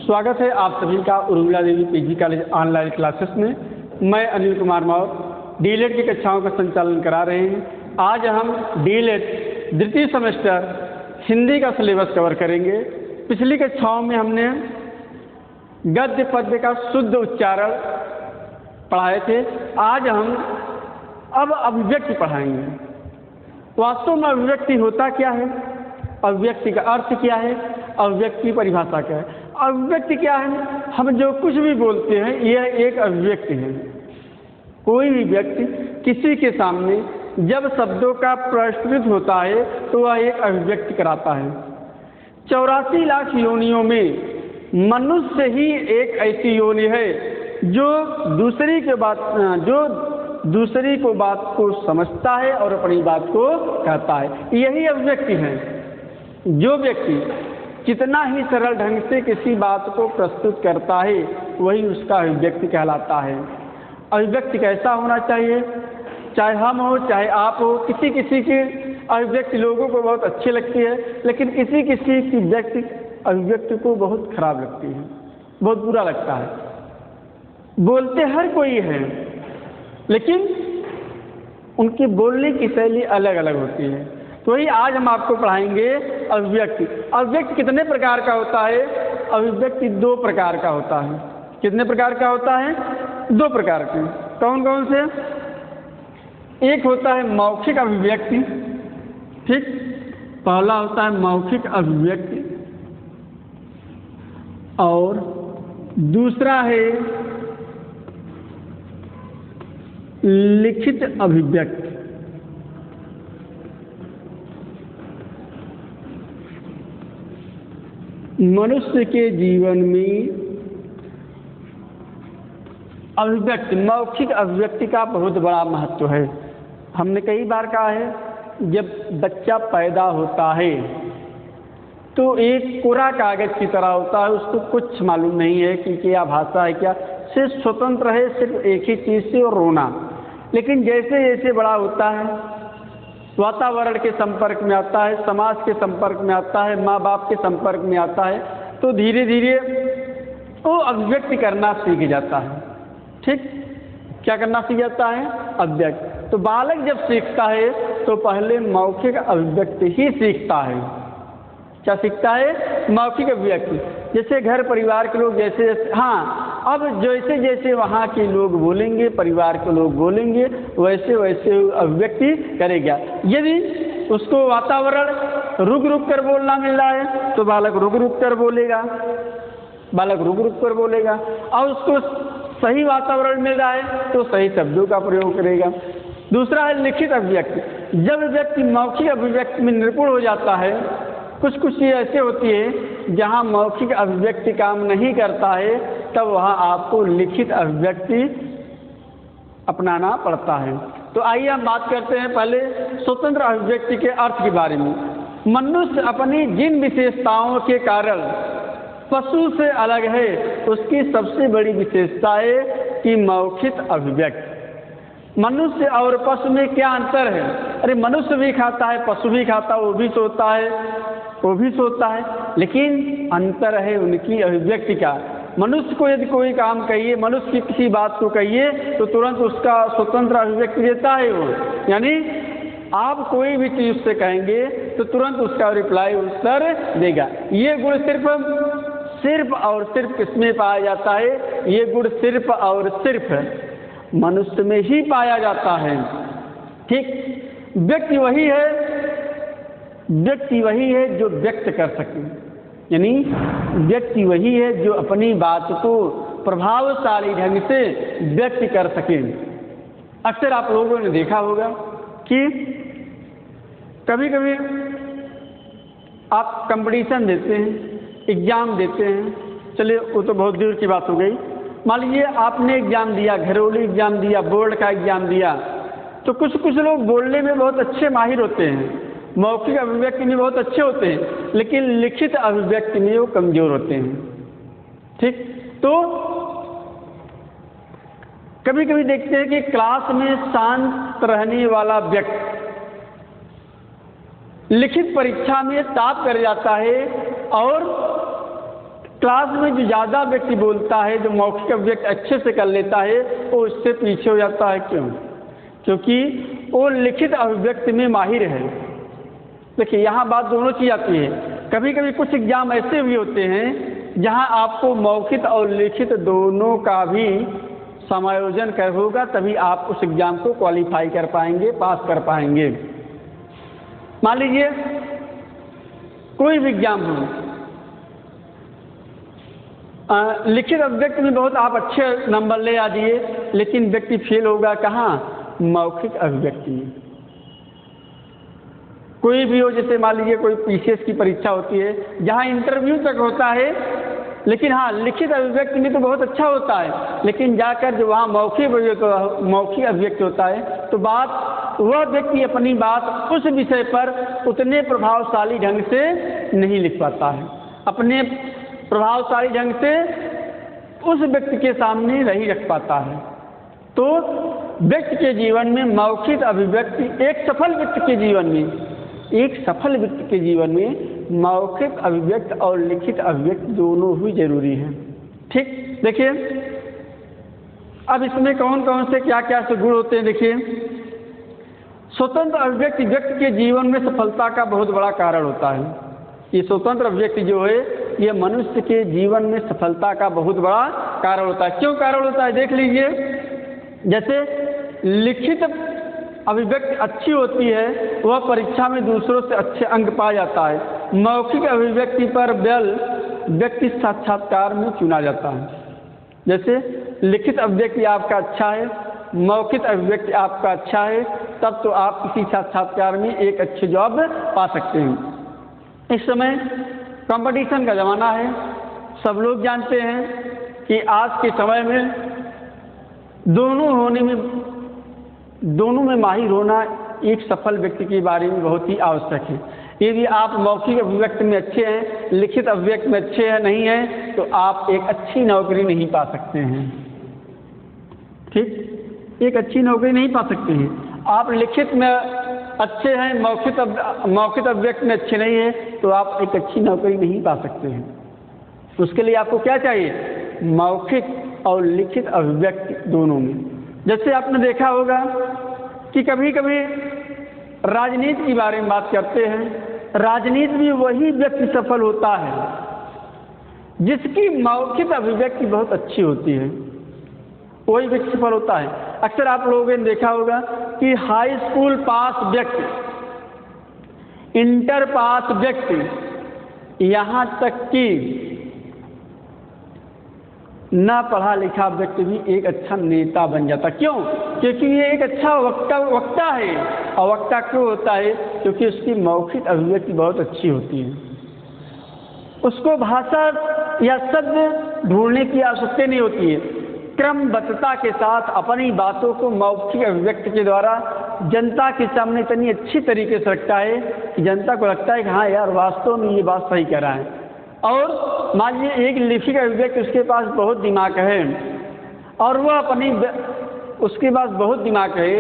स्वागत है आप सभी का Urmila Devi PG college online classes में। मैं अनिल कुमार मौर डीएलएड की कक्षाओं का संचालन करा रहे हैं। आज हम डीएलएड द्वितीय सेमेस्टर हिंदी का सिलेबस कवर करेंगे। पिछली कक्षाओं में हमने गद्य पद्य का शुद्ध उच्चारण पढ़ाए थे। आज हम अब अभिव्यक्ति पढ़ाएंगे। वास्तव में अभिव्यक्ति होता क्या है, अभिव्यक्ति का अर्थ क्या है, अभिव्यक्ति की परिभाषा क्या है। अभिव्यक्ति क्या है? हम जो कुछ भी बोलते हैं यह एक अभिव्यक्ति है। कोई भी व्यक्ति किसी के सामने जब शब्दों का प्रस्तुत होता है तो वह एक अभिव्यक्ति कराता है। 84 लाख योनियों में मनुष्य ही एक ऐसी योनि है जो दूसरी को बात को समझता है और अपनी बात को कहता है। यही अभिव्यक्ति है। जो व्यक्ति जितना ही सरल ढंग से किसी बात को प्रस्तुत करता है वही उसका अभिव्यक्ति कहलाता है। अभिव्यक्ति कैसा होना चाहिए? चाहे हम हो चाहे आप हो, किसी किसी की अभिव्यक्ति लोगों को बहुत अच्छी लगती है, लेकिन किसी किसी की अभिव्यक्ति को बहुत खराब लगती है, बहुत बुरा लगता है। बोलते हर कोई है, लेकिन उनकी बोलने की शैली अलग अलग होती है। तो ही आज हम आपको पढ़ाएंगे अभिव्यक्ति। अभिव्यक्ति कितने प्रकार का होता है? अभिव्यक्ति 2 प्रकार का होता है। कितने प्रकार का होता है? 2 प्रकार के। कौन कौन से? एक होता है मौखिक अभिव्यक्ति, ठीक, पहला होता है मौखिक अभिव्यक्ति, और दूसरा है लिखित अभिव्यक्ति। मनुष्य के जीवन में अभिव्यक्ति, मौखिक अभिव्यक्ति का बहुत बड़ा महत्व है। हमने कई बार कहा है, जब बच्चा पैदा होता है तो एक कोरा कागज की तरह होता है, उसको कुछ मालूम नहीं है कि क्या भाषा है, क्या, सिर्फ स्वतंत्र है, सिर्फ एक ही चीज़ से, और रोना। लेकिन जैसे जैसे बड़ा होता है, वातावरण के संपर्क में आता है, समाज के संपर्क में आता है, माँ बाप के संपर्क में आता है, तो धीरे धीरे वो अभिव्यक्ति करना सीख जाता है। ठीक, क्या करना सीख जाता है? अभिव्यक्ति। तो बालक जब सीखता है तो पहले मौखिक अभिव्यक्ति ही सीखता है। क्या सीखता है? मौखिक अभिव्यक्ति। जैसे घर परिवार के लोग जैसे जैसे, हाँ, अब जैसे जैसे वहाँ के लोग बोलेंगे, परिवार के लोग बोलेंगे, वैसे वैसे अभिव्यक्ति करेगा। यदि उसको वातावरण रुक रुक कर बोलना मिल रहा है तो बालक रुक रुक कर बोलेगा, बालक रुक रुक कर बोलेगा। और उसको सही वातावरण मिल रहा है तो सही शब्दों का प्रयोग करेगा। दूसरा है लिखित अभिव्यक्ति। जब व्यक्ति मौखिक अभिव्यक्ति में निपुण हो जाता है, कुछ कुछ चीज़ ऐसे होती है जहाँ मौखिक अभिव्यक्ति काम नहीं करता है, तब वहाँ आपको लिखित अभिव्यक्ति अपनाना पड़ता है। तो आइए हम बात करते हैं पहले स्वतंत्र अभिव्यक्ति के अर्थ के बारे में। मनुष्य अपनी जिन विशेषताओं के कारण पशु से अलग है, उसकी सबसे बड़ी विशेषता है कि मौखिक अभिव्यक्ति। मनुष्य और पशु में क्या अंतर है? अरे मनुष्य भी खाता है, पशु भी खाता है, वो भी सोता है, वो भी सोता है, लेकिन अंतर है उनकी अभिव्यक्ति का। मनुष्य को यदि कोई काम कहिए, मनुष्य की किसी बात को कहिए तो तुरंत उसका स्वतंत्र अभिव्यक्ति देता है वो। यानी आप कोई भी चीज़ उससे कहेंगे तो तुरंत उसका रिप्लाई, उत्तर देगा। ये गुण सिर्फ और सिर्फ किसमें पाया जाता है? ये गुण सिर्फ और सिर्फ मनुष्य में ही पाया जाता है। ठीक, व्यक्ति वही है जो व्यक्त कर सके, यानी व्यक्ति वही है जो अपनी बात को प्रभावशाली ढंग से व्यक्त कर सके। अक्सर आप लोगों ने देखा होगा कि कभी कभी आप कंपटीशन देते हैं, एग्ज़ाम देते हैं, चलिए वो तो बहुत दूर की बात हो गई। मान लीजिए आपने एग्ज़ाम दिया, घरेलू एग्ज़ाम दिया, बोर्ड का एग्ज़ाम दिया, तो कुछ लोग बोलने में बहुत अच्छे माहिर होते हैं, मौखिक अभिव्यक्ति में बहुत अच्छे होते हैं, लेकिन लिखित अभिव्यक्ति में वो कमज़ोर होते हैं। ठीक, तो कभी कभी देखते हैं कि क्लास में शांत रहने वाला व्यक्ति लिखित परीक्षा में टॉप कर जाता है और क्लास में जो ज़्यादा व्यक्ति बोलता है, जो मौखिक अभिव्यक्ति अच्छे से कर लेता है, वो उससे पीछे हो जाता है। क्यों? क्योंकि वो लिखित अभिव्यक्ति में माहिर है। देखिए यहाँ बात दोनों चीज़ आती है। कभी कभी कुछ एग्जाम ऐसे भी होते हैं जहाँ आपको मौखिक और लिखित दोनों का भी समायोजन कर होगा, तभी आप उस एग्जाम को क्वालिफाई कर पाएंगे, पास कर पाएंगे। मान लीजिए कोई भी एग्जाम हो, लिखित अभिव्यक्ति में बहुत आप अच्छे नंबर ले आ दिए, लेकिन व्यक्ति फेल होगा कहाँ? मौखिक अभिव्यक्ति में। कोई भी हो, जैसे मान लीजिए कोई पीसीएस की परीक्षा होती है जहाँ इंटरव्यू तक होता है, लेकिन हाँ लिखित अभिव्यक्ति में तो बहुत अच्छा होता है, लेकिन जाकर जो वहाँ मौखिक अभिव्यक्ति होता है तो बात वह व्यक्ति अपनी बात उस विषय पर उतने प्रभावशाली ढंग से नहीं लिख पाता है, अपने प्रभावशाली ढंग से उस व्यक्ति के सामने नहीं रख पाता है। तो व्यक्ति के जीवन में मौखिक अभिव्यक्ति, एक सफल व्यक्ति के जीवन में मौखिक अभिव्यक्ति और लिखित अभिव्यक्ति दोनों ही जरूरी हैं। ठीक, देखिए अब इसमें कौन कौन से क्या क्या से गुण होते हैं। देखिए, स्वतंत्र अभिव्यक्ति व्यक्ति के जीवन में सफलता का बहुत बड़ा कारण होता है। ये स्वतंत्र अभिव्यक्ति जो है ये मनुष्य के जीवन में सफलता का बहुत बड़ा कारण होता है। क्यों कारण होता है? देख लीजिए, जैसे लिखित अभिव्यक्ति अच्छी होती है, वह परीक्षा में दूसरों से अच्छे अंक पा जाता है। मौखिक अभिव्यक्ति पर बल व्यक्ति साक्षात्कार में चुना जाता है। जैसे लिखित अभिव्यक्ति आपका अच्छा है, मौखिक अभिव्यक्ति आपका अच्छा है, तब तो आप किसी साक्षात्कार में एक अच्छी जॉब पा सकते हैं। इस समय कंपटीशन का ज़माना है, सब लोग जानते हैं कि आज के समय में दोनों में माहिर होना एक सफल व्यक्ति के बारे में बहुत ही आवश्यक है। यदि आप मौखिक अभिव्यक्ति में अच्छे हैं, लिखित अभिव्यक्ति में अच्छे हैं नहीं हैं, तो आप एक अच्छी नौकरी नहीं पा सकते हैं। ठीक, एक अच्छी नौकरी नहीं पा सकते हैं। आप लिखित में अच्छे हैं, मौखिक अभिव्यक्ति में अच्छे नहीं है, तो आप एक अच्छी नौकरी नहीं पा सकते हैं। उसके लिए आपको क्या चाहिए? मौखिक और लिखित अभिव्यक्ति दोनों में। जैसे आपने देखा होगा कि कभी कभी राजनीति के बारे में बात करते हैं, राजनीति में वही व्यक्ति सफल होता है जिसकी मौखिक अभिव्यक्ति बहुत अच्छी होती है, वही व्यक्ति सफल होता है। अक्सर आप लोगों ने देखा होगा कि हाई स्कूल पास व्यक्ति, इंटर पास व्यक्ति, यहाँ तक कि ना पढ़ा लिखा व्यक्ति भी एक अच्छा नेता बन जाता। क्यों? क्योंकि ये एक अच्छा वक्ता है। और वक्ता क्यों होता है? क्योंकि उसकी मौखिक अभिव्यक्ति बहुत अच्छी होती है। उसको भाषा या शब्द ढूंढने की आवश्यकता नहीं होती है, क्रमबद्धता के साथ अपनी बातों को मौखिक अभिव्यक्ति के द्वारा जनता के सामने इतनी अच्छी तरीके से रखता है कि जनता को लगता है कि हाँ यार वास्तव में ये बात सही कह रहा है। और मान लीजिए एक लिखित अभिव्यक्ति उसके पास बहुत दिमाग है और उसके पास बहुत दिमाग है,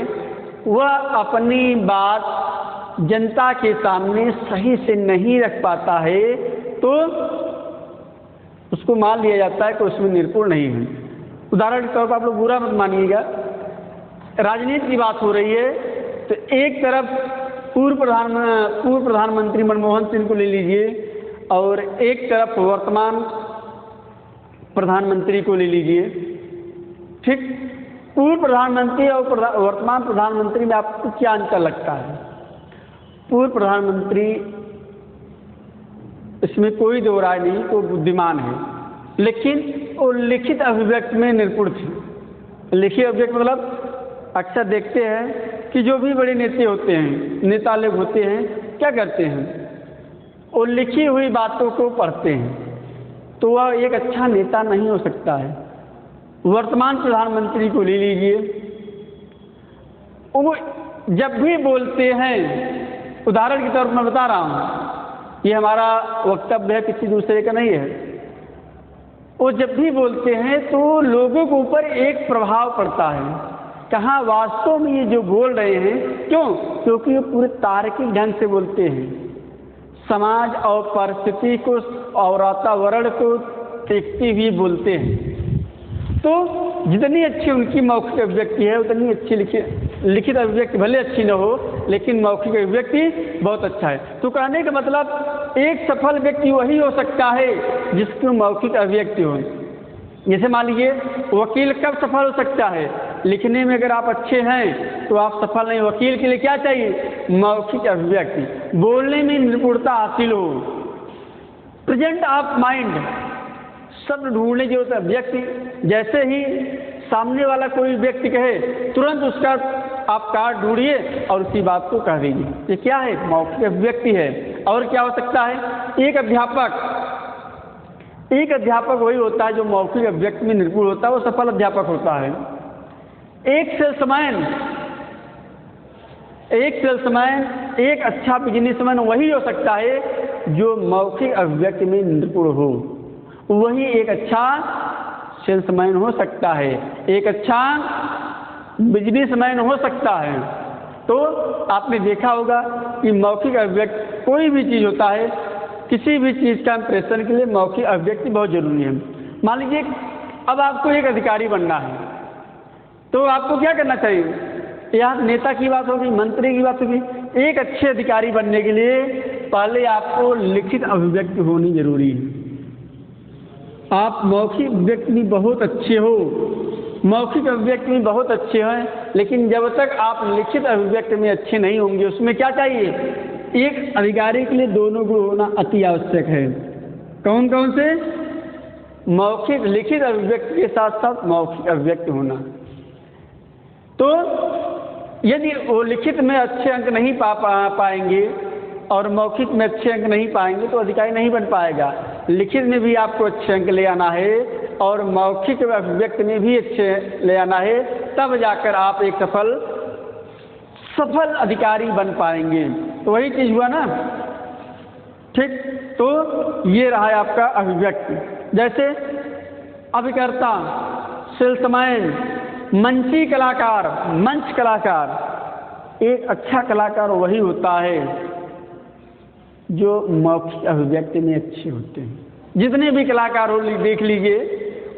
वह अपनी बात जनता के सामने सही से नहीं रख पाता है, तो उसको मान लिया जाता है कि उसमें निपुण नहीं है। उदाहरण के तौर पर आप लोग बुरा मत मानिएगा, राजनीति की बात हो रही है तो एक तरफ पूर्व प्रधानमंत्री मनमोहन सिंह को ले लीजिए और एक तरफ वर्तमान प्रधानमंत्री को ले लीजिए। ठीक, पूर्व प्रधानमंत्री और वर्तमान प्रधानमंत्री में आपको क्या अंतर लगता है? पूर्व प्रधानमंत्री, इसमें कोई दो राय नहीं, कोई बुद्धिमान है, लेकिन वो लिखित अभिव्यक्ति में निपुण थे। लिखित अभिव्यक्ति मतलब अक्सर देखते हैं कि जो भी बड़े नेता लोग होते हैं क्या करते हैं? वो लिखी हुई बातों को पढ़ते हैं, तो वह एक अच्छा नेता नहीं हो सकता है। वर्तमान प्रधानमंत्री को ले लीजिए, वो जब भी बोलते हैं, उदाहरण के तौर पर मैं बता रहा हूँ, ये हमारा वक्तव्य है, किसी दूसरे का नहीं है, वो जब भी बोलते हैं तो लोगों के ऊपर एक प्रभाव पड़ता है, कहाँ वास्तव में ये जो बोल रहे हैं। क्यों? क्योंकि वो पूरे तार्किक ढंग से बोलते हैं, समाज और परिस्थिति को और वातावरण को देखते हुए बोलते हैं। तो जितनी अच्छी उनकी मौखिक अभिव्यक्ति है उतनी अच्छी लिखित अभिव्यक्ति भले अच्छी न हो, लेकिन मौखिक अभिव्यक्ति बहुत अच्छा है। तो कहने का मतलब एक सफल व्यक्ति वही हो सकता है जिसकी मौखिक अभिव्यक्ति हो। जैसे मान लीजिए वकील कब सफल हो सकता है? लिखने में अगर आप अच्छे हैं तो आप सफल नहीं। वकील के लिए क्या चाहिए? मौखिक अभिव्यक्ति, बोलने में निपुणता हासिल हो, प्रेजेंट ऑफ माइंड, शब्द ढूंढने की जरूरत है। व्यक्ति जैसे ही सामने वाला कोई व्यक्ति कहे तुरंत उसका आप कार्ड ढूंढिए और उसी बात को कह दीजिए। ये क्या है? मौखिक अभिव्यक्ति है। और क्या हो सकता है? एक अध्यापक वही होता है जो मौखिक अभिव्यक्ति में निपुण होता है, वो सफल अध्यापक होता है। एक सेल्समैन, एक अच्छा बिजनेसमैन वही हो सकता है जो मौखिक अभिव्यक्ति में निपुण हो, वही एक अच्छा सेल्समैन हो सकता है, एक अच्छा बिजनेसमैन हो सकता है। तो आपने देखा होगा कि मौखिक अभिव्यक्ति कोई भी चीज़ होता है, किसी भी चीज़ का इंप्रेशन के लिए मौखिक अभिव्यक्ति बहुत जरूरी है। मान लीजिए अब आपको एक अधिकारी बनना है, तो आपको क्या करना चाहिए? यहाँ नेता की बात होगी, मंत्री की बात होगी। एक अच्छे अधिकारी बनने के लिए पहले आपको लिखित अभिव्यक्ति होनी जरूरी है। आप मौखिक अभिव्यक्ति में बहुत अच्छे हो, मौखिक अभिव्यक्ति में बहुत अच्छे हैं, लेकिन जब तक आप लिखित अभिव्यक्ति में अच्छे नहीं होंगे, उसमें क्या चाहिए? एक अधिकारी के लिए दोनों गुण होना अति आवश्यक है। कौन कौन से? मौखिक, लिखित अभिव्यक्ति के साथ साथ मौखिक अभिव्यक्ति होना। तो यदि वो लिखित में अच्छे अंक नहीं पाएंगे और मौखिक में अच्छे अंक नहीं पाएंगे तो अधिकारी नहीं बन पाएगा। लिखित में भी आपको अच्छे अंक ले आना है और मौखिक अभिव्यक्ति में भी अच्छे ले आना है, तब जाकर आप एक सफल अधिकारी बन पाएंगे। तो वही चीज़ हुआ ना, ठीक? तो ये रहा है आपका अभिव्यक्ति। जैसे अभिकर्ता, सेल्समैन, मंची कलाकार, मंच कलाकार। एक अच्छा कलाकार वही होता है जो मौखिक अभिव्यक्ति में अच्छे होते हैं। जितने भी कलाकार हो देख लीजिए,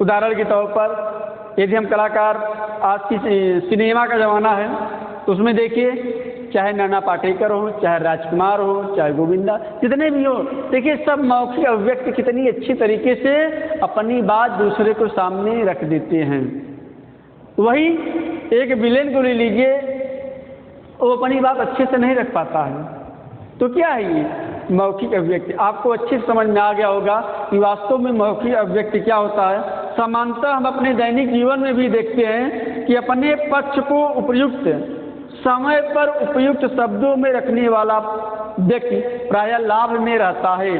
उदाहरण के तौर पर यदि हम कलाकार, आज की सिनेमा का ज़माना है तो उसमें देखिए, चाहे नाना पाटेकर हो, चाहे राजकुमार हो, चाहे गोविंदा, जितने भी हो, देखिए सब मौखिक अभिव्यक्ति कितनी अच्छी तरीके से अपनी बात दूसरे को सामने रख देते हैं। वही एक विलेन को ले लीजिए, वो अपनी बात अच्छे से नहीं रख पाता है। तो क्या है ये? मौखिक अभिव्यक्ति। आपको अच्छे से समझ में आ गया होगा कि वास्तव में मौखिक अभिव्यक्ति क्या होता है। सामान्यतः हम अपने दैनिक जीवन में भी देखते हैं कि अपने पक्ष को उपयुक्त समय पर उपयुक्त शब्दों में रखने वाला व्यक्ति प्रायः लाभ में रहता है।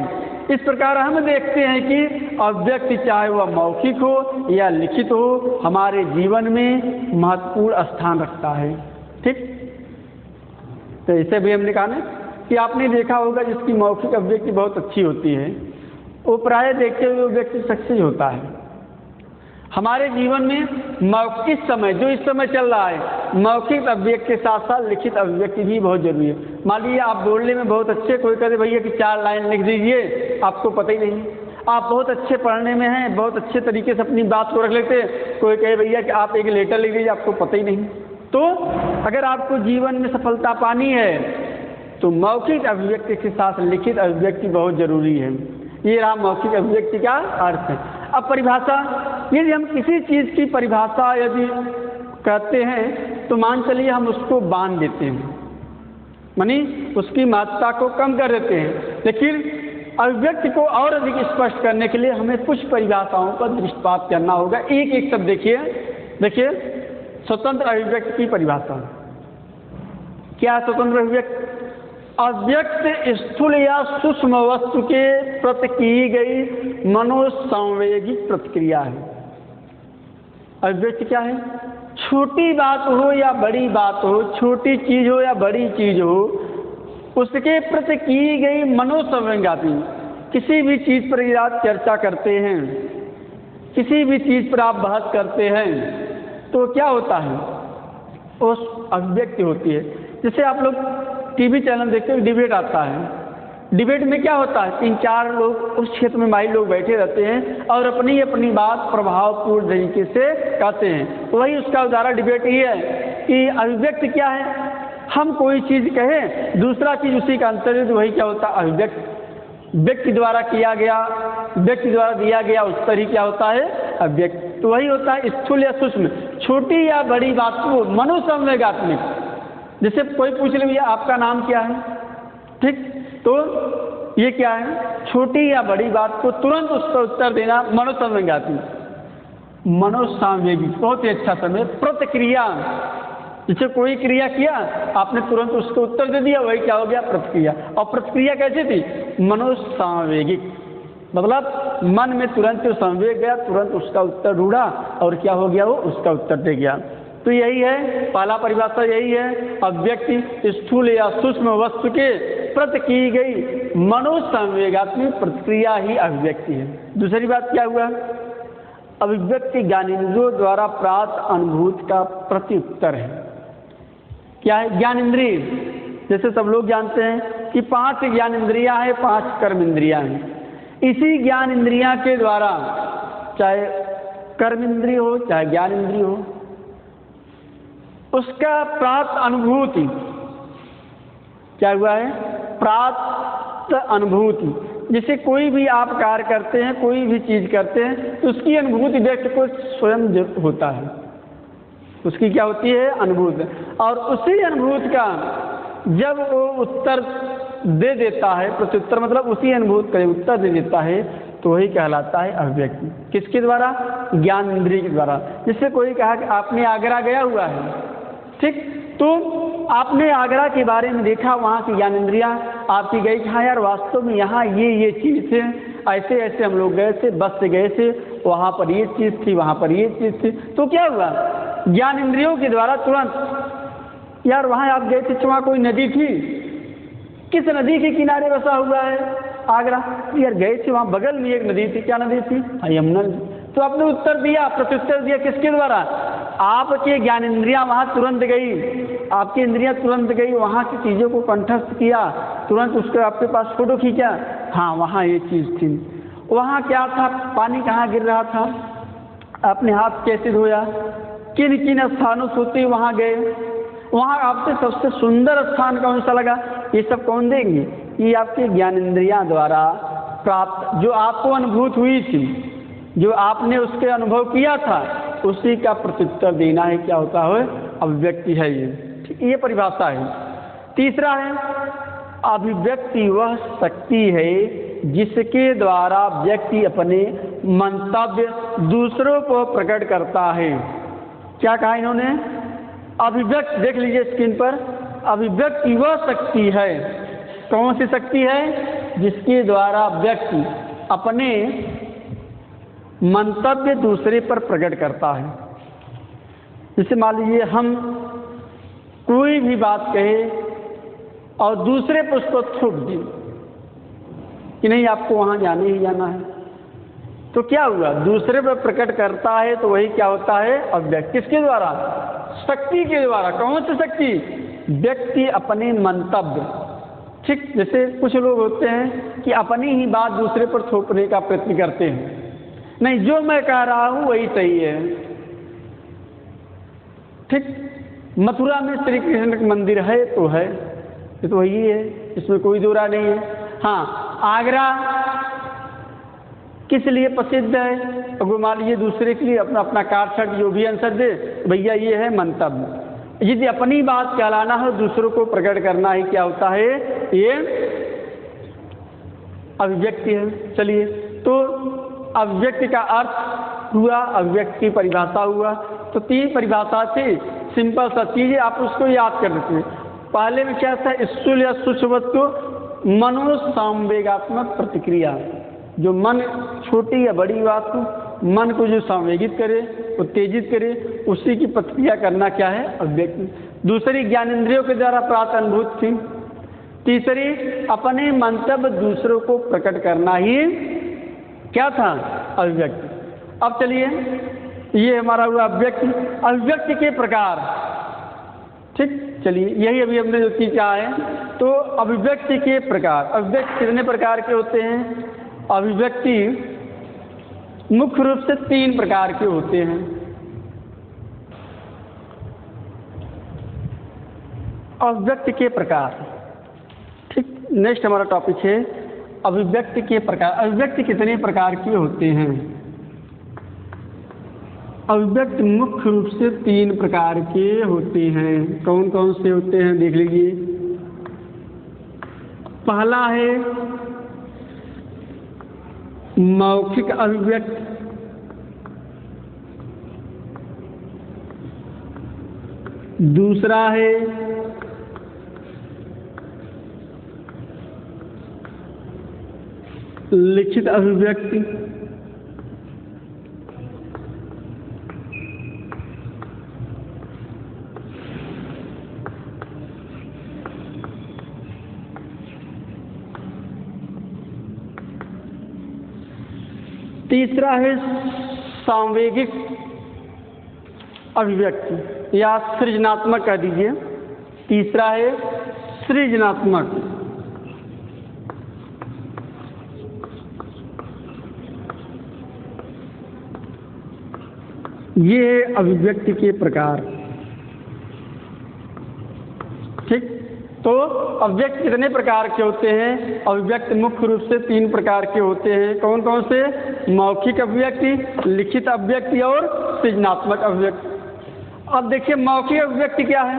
इस प्रकार हम देखते हैं कि अभिव्यक्ति चाहे वह मौखिक हो या लिखित हो, हमारे जीवन में महत्वपूर्ण स्थान रखता है। ठीक? तो इसे भी हमने कहा ना कि आपने देखा होगा जिसकी मौखिक अभिव्यक्ति बहुत अच्छी होती है, वो प्रायः देखते हुए व्यक्ति सक्सेस होता है। हमारे जीवन में मौखिक समय, जो इस समय चल रहा है, मौखिक अभिव्यक्ति के साथ साथ लिखित अभिव्यक्ति भी बहुत जरूरी है। मान लीजिए आप बोलने में बहुत अच्छे, कोई कहते भैया कि 4 लाइन लिख दीजिए, आपको पता ही नहीं। आप बहुत अच्छे पढ़ने में हैं, बहुत अच्छे तरीके से अपनी बात को रख लेते हैं, कोई कहे भैया कि आप एक लेटर लिख दीजिए, आपको पता ही नहीं। तो अगर आपको जीवन में सफलता पानी है तो मौखिक अभिव्यक्ति के साथ लिखित अभिव्यक्ति बहुत जरूरी है। ये रहा मौखिक अभिव्यक्ति का अर्थ है। अब परिभाषा, यदि हम किसी चीज़ की परिभाषा यदि कहते हैं तो मान चलिए हम उसको बांध देते हैं, मानी उसकी महत्ता को कम कर देते हैं। लेकिन अभिव्यक्ति को और अधिक स्पष्ट करने के लिए हमें कुछ परिभाषाओं पर दृष्टिपात करना होगा। एक एक शब्द देखिए स्वतंत्र अभिव्यक्ति की परिभाषा क्या है? स्वतंत्र अभिव्यक्ति अव्यक्त स्थूल या सूक्ष्म वस्तु के प्रति की गई मनोसंवेगिक प्रतिक्रिया है। अभिव्यक्ति क्या है? छोटी बात हो या बड़ी बात हो, छोटी चीज हो या बड़ी चीज हो, उसके प्रति की गई मनोसंवेगाती। किसी भी चीज पर यदि आप चर्चा करते हैं, किसी भी चीज पर आप बहस करते हैं, तो क्या होता है? उस अभिव्यक्ति होती है। जैसे आप लोग टीवी चैनल देखते हैं, डिबेट आता है, डिबेट में क्या होता है, 3-4 लोग उस क्षेत्र में माहिर लोग बैठे रहते हैं और अपनी अपनी बात प्रभावपूर्ण तरीके से कहते हैं। वही उसका उदाहरण डिबेट ये है कि अभिव्यक्ति क्या है, हम कोई चीज़ कहें, दूसरा चीज़ उसी का अंतर्गत, वही क्या होता है अभिव्यक्ति। व्यक्ति द्वारा किया गया, व्यक्ति द्वारा दिया गया उत्तर ही क्या होता है अभिव्यक्ति। तो वही होता है स्थूल या सूक्ष्म, छोटी या बड़ी बात को मनोसंवेगात्मक। जैसे कोई पूछ ले भैया आपका नाम क्या है, ठीक, तो ये क्या है, छोटी या बड़ी बात को तुरंत उसका उत्तर देना मनोसंवेगात्मक। मनोसांवेगिक बहुत ही अच्छा समय। प्रतिक्रिया, जैसे कोई क्रिया किया आपने तुरंत उसको उत्तर दे दिया, वही क्या हो गया प्रतिक्रिया। और प्रतिक्रिया कैसे थी, मनोसांवेगिक, मतलब मन में तुरंत संवेग गया, तुरंत उसका उत्तर ढूंढा और क्या हो गया, वो उसका उत्तर दे गया। तो यही है पहला परिभाषा, यही है अभिव्यक्ति स्थूल या सूक्ष्म वस्तु के प्रति की गई मनोसंवेगात्मक प्रतिक्रिया ही अभिव्यक्ति है। दूसरी बात क्या हुआ, अभिव्यक्ति ज्ञानेंद्रियों द्वारा प्राप्त अनुभूति का प्रत्युत्तर है। क्या है, ज्ञानेंद्रिय, जैसे सब लोग जानते हैं कि 5 ज्ञानेंद्रियां हैं, 5 कर्म इंद्रियां हैं। इसी ज्ञान इंद्रियां के द्वारा, चाहे कर्म इंद्रिय हो चाहे ज्ञान इंद्रिय हो, उसका प्राप्त अनुभूति क्या हुआ है, प्राप्त अनुभूति। जैसे कोई भी आप कार्य करते हैं, कोई भी चीज करते हैं, तो उसकी अनुभूति व्यक्ति को स्वयं होता है, उसकी क्या होती है अनुभूति। और उसी अनुभूति का जब वो उत्तर दे देता है, प्रत्युत्तर मतलब उसी अनुभूति का उत्तर दे देता है, तो वही कहलाता है अभिव्यक्ति। किसके द्वारा, ज्ञान इंद्रिय के द्वारा। जिससे कोई कहा कि आपने आगरा गया हुआ है, ठीक, तो आपने आगरा के बारे में देखा, वहाँ की ज्ञान इंद्रियाँ आपकी गई कि हाँ यार वास्तव में यहाँ ये चीज़ थे, ऐसे ऐसे हम लोग गए थे, बस से गए थे, वहाँ पर ये चीज़ थी, वहाँ पर ये चीज़ थी। तो क्या हुआ, ज्ञान इंद्रियों के द्वारा तुरंत यार वहाँ आप गए थे, वहाँ कोई नदी थी, किस नदी के किनारे बसा हुआ है आगरा, यार गए थे वहाँ बगल में एक नदी थी, क्या नदी थी, यमुना। तो आपने उत्तर दिया, प्रत्युत्तर दिया, किसके द्वारा, आपके ज्ञान इंद्रियां वहाँ तुरंत गई, आपकी इंद्रियां तुरंत गई, वहाँ की चीज़ों को कंठस्थ किया, तुरंत उसके आपके पास फोटो खींचा, हाँ वहाँ ये चीज़ थी, वहाँ क्या था, पानी कहाँ गिर रहा था, आपने हाथ कैसे धोया, किन किन स्थानों से होते वहाँ गए, वहाँ आपसे सबसे सुंदर स्थान कौन सा लगा, ये सब कौन देंगे, ये आपके ज्ञान इंद्रियां द्वारा प्राप्त जो आपको अनुभूत हुई थी, जो आपने उसके अनुभव किया था, उसी का प्रत्युत्तर देना है क्या होता है अभिव्यक्ति है ये, ठीक, ये परिभाषा है। तीसरा है अभिव्यक्ति वह शक्ति है जिसके द्वारा व्यक्ति अपने मंतव्य दूसरों को प्रकट करता है। क्या कहा इन्होंने, अभिव्यक्ति, देख लीजिए स्क्रीन पर, अभिव्यक्ति वह शक्ति है, कौन सी शक्ति है, जिसके द्वारा व्यक्ति अपने मंतव्य दूसरे पर प्रकट करता है। जैसे मान लीजिए हम कोई भी बात कहे और दूसरे पर उसको थोप दी कि नहीं आपको वहाँ जाने ही जाना है, तो क्या हुआ, दूसरे पर प्रकट करता है, तो वही क्या होता है अभिव्यक्ति। किसके द्वारा, शक्ति के द्वारा। कौन सी शक्ति, व्यक्ति अपने मंतव्य, ठीक, जैसे कुछ लोग होते हैं कि अपनी ही बात दूसरे पर थोपने का प्रयत्न करते हैं, नहीं जो मैं कह रहा हूं वही सही है, ठीक, मथुरा में श्री कृष्ण का मंदिर है तो है, ये तो वही है, इसमें कोई दो राय नहीं है। हाँ, आगरा किस लिए प्रसिद्ध है, अगर मान लीजिए दूसरे के लिए अपना अपना कारछट जो भी आंसर दे, भैया ये है मंतव्य। यदि अपनी बात कहलाना हो, दूसरों को प्रकट करना ही क्या होता है, ये अभिव्यक्ति है। चलिए, तो अभिव्यक्ति का अर्थ हुआ, अभिव्यक्ति की परिभाषा हुआ। तो 3 परिभाषा थी, सिंपल सा चीज़, आप उसको याद कर लेते हैं। पहले में क्या था, स्थूल या सूक्ष्म वस्तु मनोसंवेगात्मक प्रतिक्रिया, जो मन छोटी या बड़ी बात को मन को जो संवेगित करे, उत्तेजित करे, उसी की प्रतिक्रिया करना क्या है अभिव्यक्ति। दूसरी ज्ञान इंद्रियों के द्वारा प्राप्त अनुभूति थी। तीसरी अपने मंतव्य दूसरों को प्रकट करना ही क्या था अभिव्यक्ति। अब चलिए, ये हमारा हुआ अभिव्यक्ति। अभिव्यक्ति के प्रकार, ठीक, चलिए यही अभी हमने जो चीज़ कहा है। तो अभिव्यक्ति के प्रकार, अभिव्यक्ति कितने प्रकार के होते हैं? अभिव्यक्ति मुख्य रूप से 3 प्रकार के होते हैं। अभिव्यक्ति के प्रकार, ठीक, नेक्स्ट हमारा टॉपिक है अभिव्यक्ति के प्रकार। अभिव्यक्ति कितने प्रकार के होते हैं? अभिव्यक्ति मुख्य रूप से 3 प्रकार के होते हैं। कौन कौन से होते हैं देख लीजिए। पहला है मौखिक अभिव्यक्ति, दूसरा है लिखित अभिव्यक्ति, तीसरा है सांवेगिक अभिव्यक्ति या सृजनात्मक कह दीजिए। तीसरा है सृजनात्मक। ये है अभिव्यक्ति के प्रकार। ठीक, तो अभिव्यक्ति कितने प्रकार के होते हैं? अभिव्यक्ति मुख्य रूप से 3 प्रकार के होते हैं। कौन कौन से? मौखिक अभिव्यक्ति, लिखित अभिव्यक्ति और सृजनात्मक अभिव्यक्ति। अब देखिए मौखिक अभिव्यक्ति क्या है?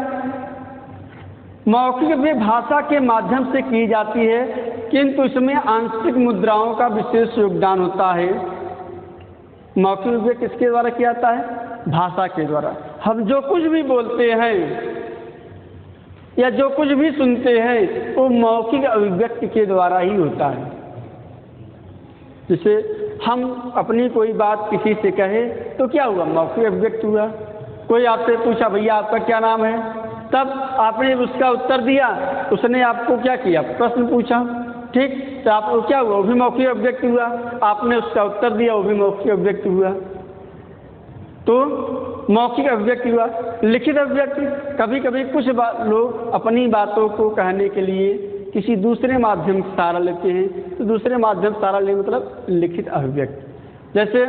मौखिक अभिव्यक्ति भाषा के माध्यम से की जाती है, किंतु इसमें आंशिक मुद्राओं का विशेष योगदान होता है। मौखिक अभिव्यक्ति किसके द्वारा किया जाता है? भाषा के द्वारा। हम जो कुछ भी बोलते हैं या जो कुछ भी सुनते हैं वो मौखिक अभिव्यक्ति के द्वारा ही होता है। जैसे हम अपनी कोई बात किसी से कहे तो क्या हुआ? मौखिक अभिव्यक्ति हुआ। कोई आपसे पूछा भैया आपका क्या नाम है, तब आपने उसका उत्तर दिया, उसने आपको क्या किया? प्रश्न पूछा, ठीक, तो आपको क्या हुआ? वो भी मौखिक अभिव्यक्ति हुआ। आपने उसका उत्तर दिया, वो भी मौखिक अभिव्यक्ति हुआ। तो मौखिक अभिव्यक्ति हुआ। लिखित अभिव्यक्ति, कभी कभी कुछ लोग अपनी बातों को कहने के लिए किसी दूसरे माध्यम से सहारा लेते हैं, तो दूसरे माध्यम से सहारा लेने मतलब लिखित अभिव्यक्ति। जैसे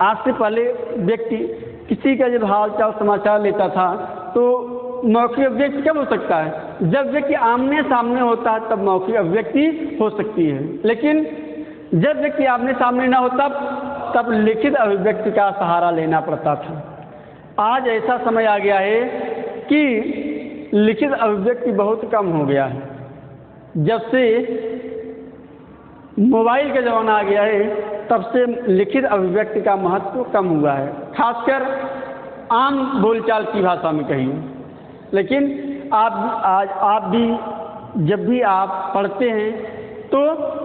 आज से पहले व्यक्ति किसी का जब हाल चाल समाचार लेता था तो मौखिक अभिव्यक्ति कब हो सकता है? जब व्यक्ति आमने सामने होता है तब मौखिक अभिव्यक्ति हो सकती है। लेकिन जब व्यक्ति आमने सामने ना होता तब लिखित अभिव्यक्ति का सहारा लेना पड़ता था। आज ऐसा समय आ गया है कि लिखित अभिव्यक्ति बहुत कम हो गया है। जब से मोबाइल का ज़माना आ गया है तब से लिखित अभिव्यक्ति का महत्व कम हुआ है, खासकर आम बोलचाल की भाषा में कहिए। लेकिन आप भी जब भी आप पढ़ते हैं तो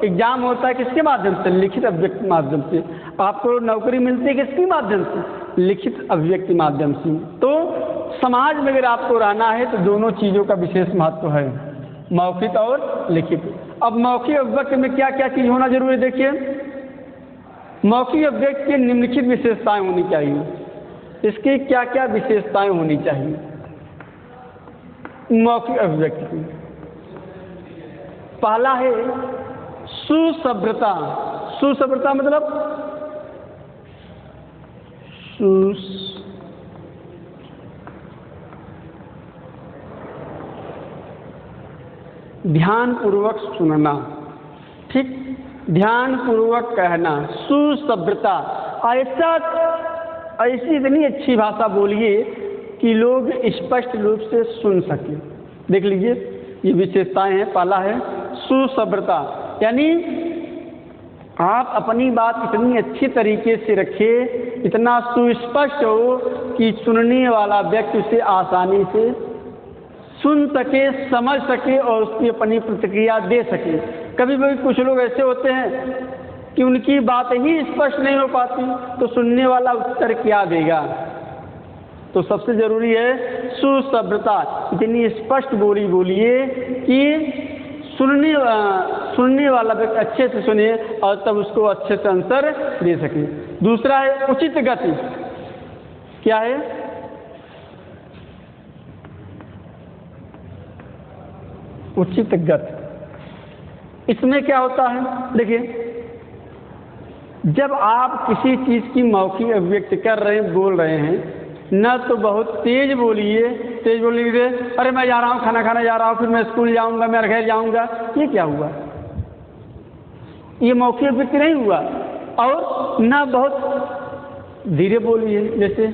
एग्जाम होता है किसके माध्यम से? लिखित अभिव्यक्ति माध्यम से। आपको नौकरी मिलती है किसके माध्यम से? लिखित अभिव्यक्ति माध्यम से। तो समाज में अगर आपको रहना है तो दोनों चीज़ों का विशेष महत्व है, मौखिक और लिखित। अब मौखिक अभिव्यक्ति में क्या क्या चीज़ होना जरूरी है? देखिए, मौखिक अभिव्यक्ति की निम्नलिखित विशेषताएं होनी चाहिए। इसकी क्या क्या विशेषताएं होनी चाहिए मौखिक अभिव्यक्ति की? पहला है सुसभ्रता। सुसभ्रता मतलब ध्यानपूर्वक सुनना, ठीक, ध्यानपूर्वक कहना, सुसभ्रता। ऐसी इतनी अच्छी भाषा बोलिए कि लोग स्पष्ट रूप से सुन सकें। देख लीजिए ये विशेषताएं हैं। पहला है सुसभ्रता, यानी आप अपनी बात इतनी अच्छी तरीके से रखें, इतना सुस्पष्ट हो कि सुनने वाला व्यक्ति उसे आसानी से सुन सके, समझ सके और उसकी अपनी प्रतिक्रिया दे सके। कभी कभी कुछ लोग ऐसे होते हैं कि उनकी बात ही स्पष्ट नहीं हो पाती तो सुनने वाला उत्तर क्या देगा? तो सबसे जरूरी है सुसभ्रता। इतनी स्पष्ट बोलिए कि सुनने वाला व्यक्ति अच्छे से सुने और तब उसको अच्छे से आंसर दे सके। दूसरा है उचित गति। क्या है? उचित गति। इसमें क्या होता है, देखिए, जब आप किसी चीज़ की मौखिक अभिव्यक्ति कर रहे हैं, बोल रहे हैं, न तो बहुत तेज बोलिए, तेज बोलिए अरे मैं जा रहा हूँ, खाना खाने जा रहा हूँ, फिर मैं स्कूल जाऊँगा, मैं घर जाऊँगा, ये क्या हुआ? ये मौखिक अभिव्यक्ति नहीं हुआ। और न बहुत धीरे बोलिए, जैसे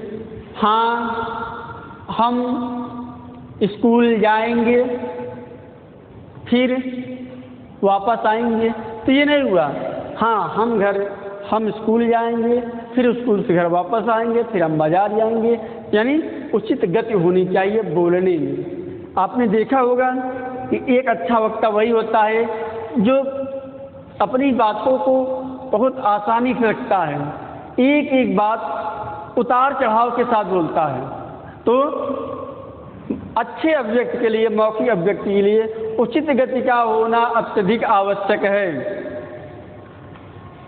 हाँ हम स्कूल जाएंगे फिर वापस आएंगे, तो ये नहीं हुआ। हाँ हम स्कूल जाएंगे, फिर स्कूल से घर वापस आएंगे, फिर हम बाजार जाएंगे, यानी उचित गति होनी चाहिए बोलने में। आपने देखा होगा कि एक अच्छा वक्ता वही होता है जो अपनी बातों को बहुत आसानी से रखता है, एक एक बात उतार चढ़ाव के साथ बोलता है। तो अच्छे अभिव्यक्ति के लिए, मौखिक अभिव्यक्ति के लिए उचित गति का होना अत्यधिक आवश्यक है।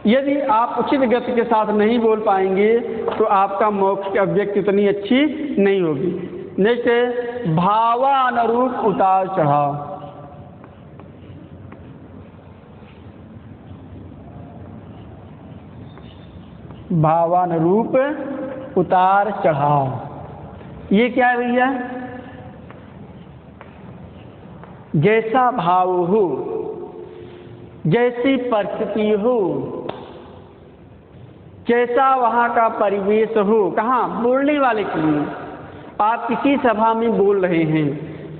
यदि आप उचित गति के साथ नहीं बोल पाएंगे तो आपका मौखिक अभिव्यक्ति इतनी अच्छी नहीं होगी। नेक्स्ट है भावानुरूप उतार चढ़ाव। भावानुरूप उतार चढ़ाव ये क्या है भैया? जैसा भाव हो, जैसी परिस्थिति हो, जैसा वहाँ का परिवेश हो, कहाँ बोलने वाले के लिए। आप किसी सभा में बोल रहे हैं,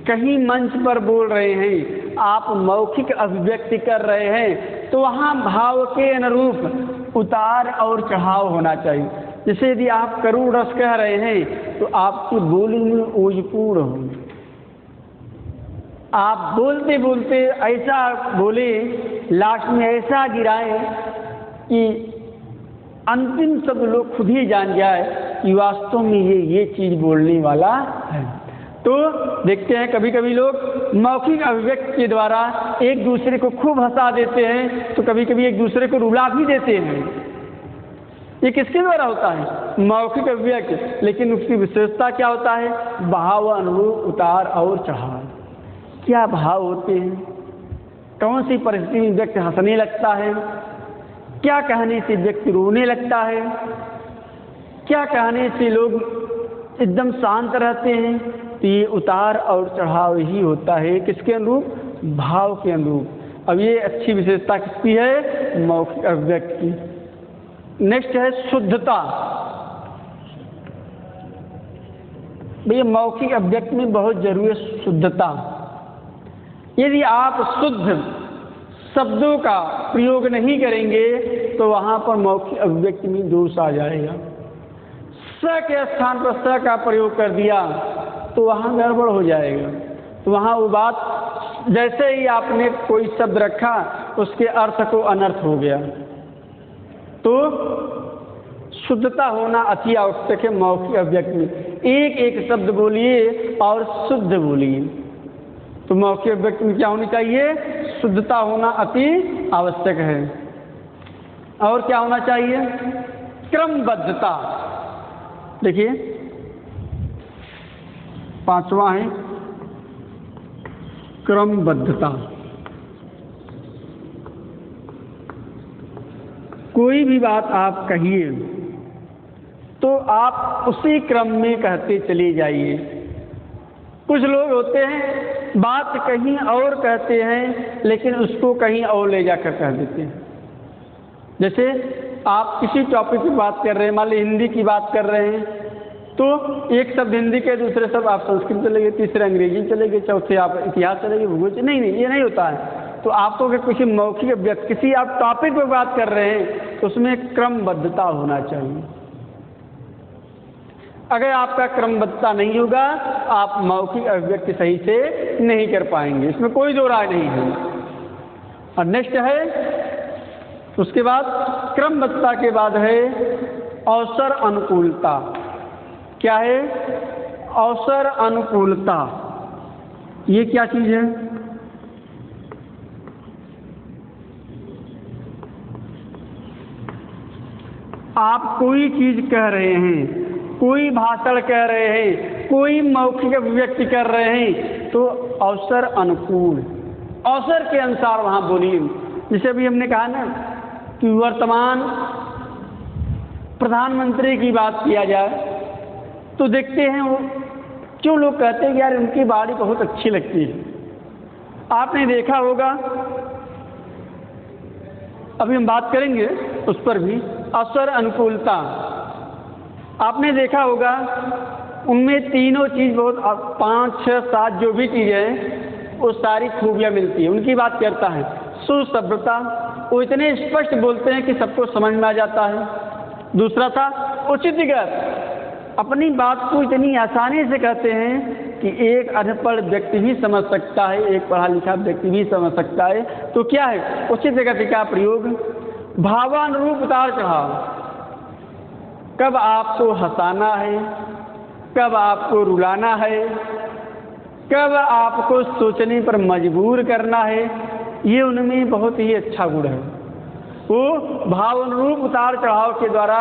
कहीं मंच पर बोल रहे हैं, आप मौखिक अभिव्यक्ति कर रहे हैं, तो वहाँ भाव के अनुरूप उतार और चढ़ाव होना चाहिए। जैसे यदि आप करुण रस कह रहे हैं तो आपकी बोली में ओजपूर्ण हो। आप बोलते बोलते ऐसा बोले, लास्ट में ऐसा गिराए कि अंतिम सब लोग खुद ही जान जाए कि वास्तव में ये चीज़ बोलने वाला है। तो देखते हैं कभी कभी लोग मौखिक अभिव्यक्ति के द्वारा एक दूसरे को खूब हंसा देते हैं, तो कभी कभी एक दूसरे को रुला भी देते हैं। ये किसके द्वारा होता है? मौखिक अभिव्यक्ति। लेकिन उसकी विशेषता क्या होता है? भाव अनुरूप उतार और चढ़ाव। क्या भाव होते हैं? कौन सी परिस्थिति में व्यक्ति हंसने लगता है? क्या कहने से व्यक्ति रोने लगता है? क्या कहने से लोग एकदम शांत रहते हैं? तो ये उतार और चढ़ाव ही होता है। किसके अनुरूप? भाव के अनुरूप। अब ये अच्छी विशेषता किसकी है? मौखिक अभिव्यक्ति। नेक्स्ट है शुद्धता। भैया मौखिक अभिव्यक्ति में बहुत जरूरी है शुद्धता। यदि आप शुद्ध शब्दों का प्रयोग नहीं करेंगे तो वहाँ पर मौखिक अभिव्यक्ति में दोष आ जाएगा। स के स्थान पर स का प्रयोग कर दिया तो वहाँ गड़बड़ हो जाएगा। तो वहाँ वो बात, जैसे ही आपने कोई शब्द रखा उसके अर्थ को अनर्थ हो गया। तो शुद्धता होना अति आवश्यक है मौखिक अभिव्यक्ति में। एक एक शब्द बोलिए और शुद्ध बोलिए। तो मौखिक अभिव्यक्ति में क्या होनी चाहिए? शुद्धता होना अति आवश्यक है। और क्या होना चाहिए? क्रमबद्धता। देखिए पांचवा है क्रमबद्धता। कोई भी बात आप कहिए तो आप उसी क्रम में कहते चले जाइए। कुछ लोग होते हैं बात कहीं और कहते हैं लेकिन उसको कहीं और ले जाकर कह देते हैं। जैसे आप किसी टॉपिक की बात कर रहे हैं, मान ली हिंदी की बात कर रहे हैं, तो एक शब्द हिंदी के, दूसरे शब्द आप संस्कृत चले गए, तीसरे अंग्रेजी चले गए, चौथे आप इतिहास चले गए, भूगोल। नहीं, ये नहीं होता है। तो आपको अगर किसी मौखिक अभिव्यक्ति, किसी आप टॉपिक पर बात कर रहे हैं तो उसमें क्रमबद्धता होना चाहिए। अगर आपका क्रमबद्धता नहीं होगा आप मौखिक अभिव्यक्ति सही से नहीं कर पाएंगे, इसमें कोई दो राय नहीं है। और नेक्स्ट है, उसके बाद क्रमबद्धता के बाद है अवसर अनुकूलता। क्या है? अवसर अनुकूलता। ये क्या चीज है? आप कोई चीज कह रहे हैं, कोई भाषण कह रहे हैं, कोई मौखिक अभिव्यक्ति कर रहे हैं, तो अवसर अनुकूल अवसर के अनुसार वहाँ बोलिए। जैसे अभी हमने कहा ना कि वर्तमान प्रधानमंत्री की बात किया जाए तो देखते हैं वो क्यों लोग कहते हैं कि यार उनकी बाड़ी बहुत अच्छी लगती है। आपने देखा होगा, अभी हम बात करेंगे उस पर भी, अवसर अनुकूलता। आपने देखा होगा उनमें तीनों चीज़ बहुत 5, 6, 7 जो भी चीज़ें हैं वो सारी खूबियाँ मिलती है। उनकी बात करता है सुसभ्यता, वो इतने स्पष्ट बोलते हैं कि सबको समझ में आ जाता है। दूसरा था उचितगत, अपनी बात को इतनी आसानी से कहते हैं कि एक अनपढ़ व्यक्ति भी समझ सकता है, एक पढ़ा लिखा व्यक्ति भी समझ सकता है। तो क्या है उचित गति का प्रयोग। भावानुरूप उतार चढ़ाव, कब आपको हंसाना है, कब आपको रुलाना है, कब आपको सोचने पर मजबूर करना है, ये उनमें बहुत ही अच्छा गुण है। वो भावानुरूप उतार चढ़ाव के द्वारा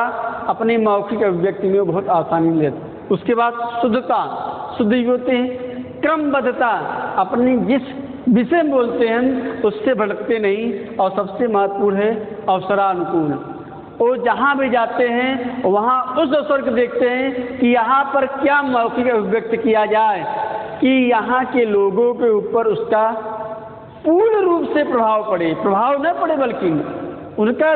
अपने मौखिक अभिव्यक्ति में बहुत आसानी लेते। उसके बाद शुद्धता, शुद्ध होते हैं। क्रमबद्धता, अपनी जिस विषय बोलते हैं उससे भटकते नहीं। और सबसे महत्वपूर्ण है अवसरानुकूल, वो जहाँ भी जाते हैं वहाँ उस अवसर को देखते हैं कि यहाँ पर क्या मौखिक अभिव्यक्त किया जाए कि यहाँ के लोगों के ऊपर उसका पूर्ण रूप से प्रभाव पड़े। प्रभाव न पड़े बल्कि उनका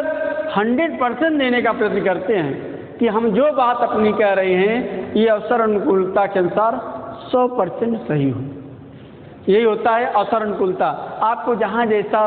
100% देने का प्रयत्न करते हैं कि हम जो बात अपनी कह रहे हैं ये अवसर अनुकूलता के अनुसार 100% सही हो। यही होता है अवसर अनुकूलता। आपको जहाँ जैसा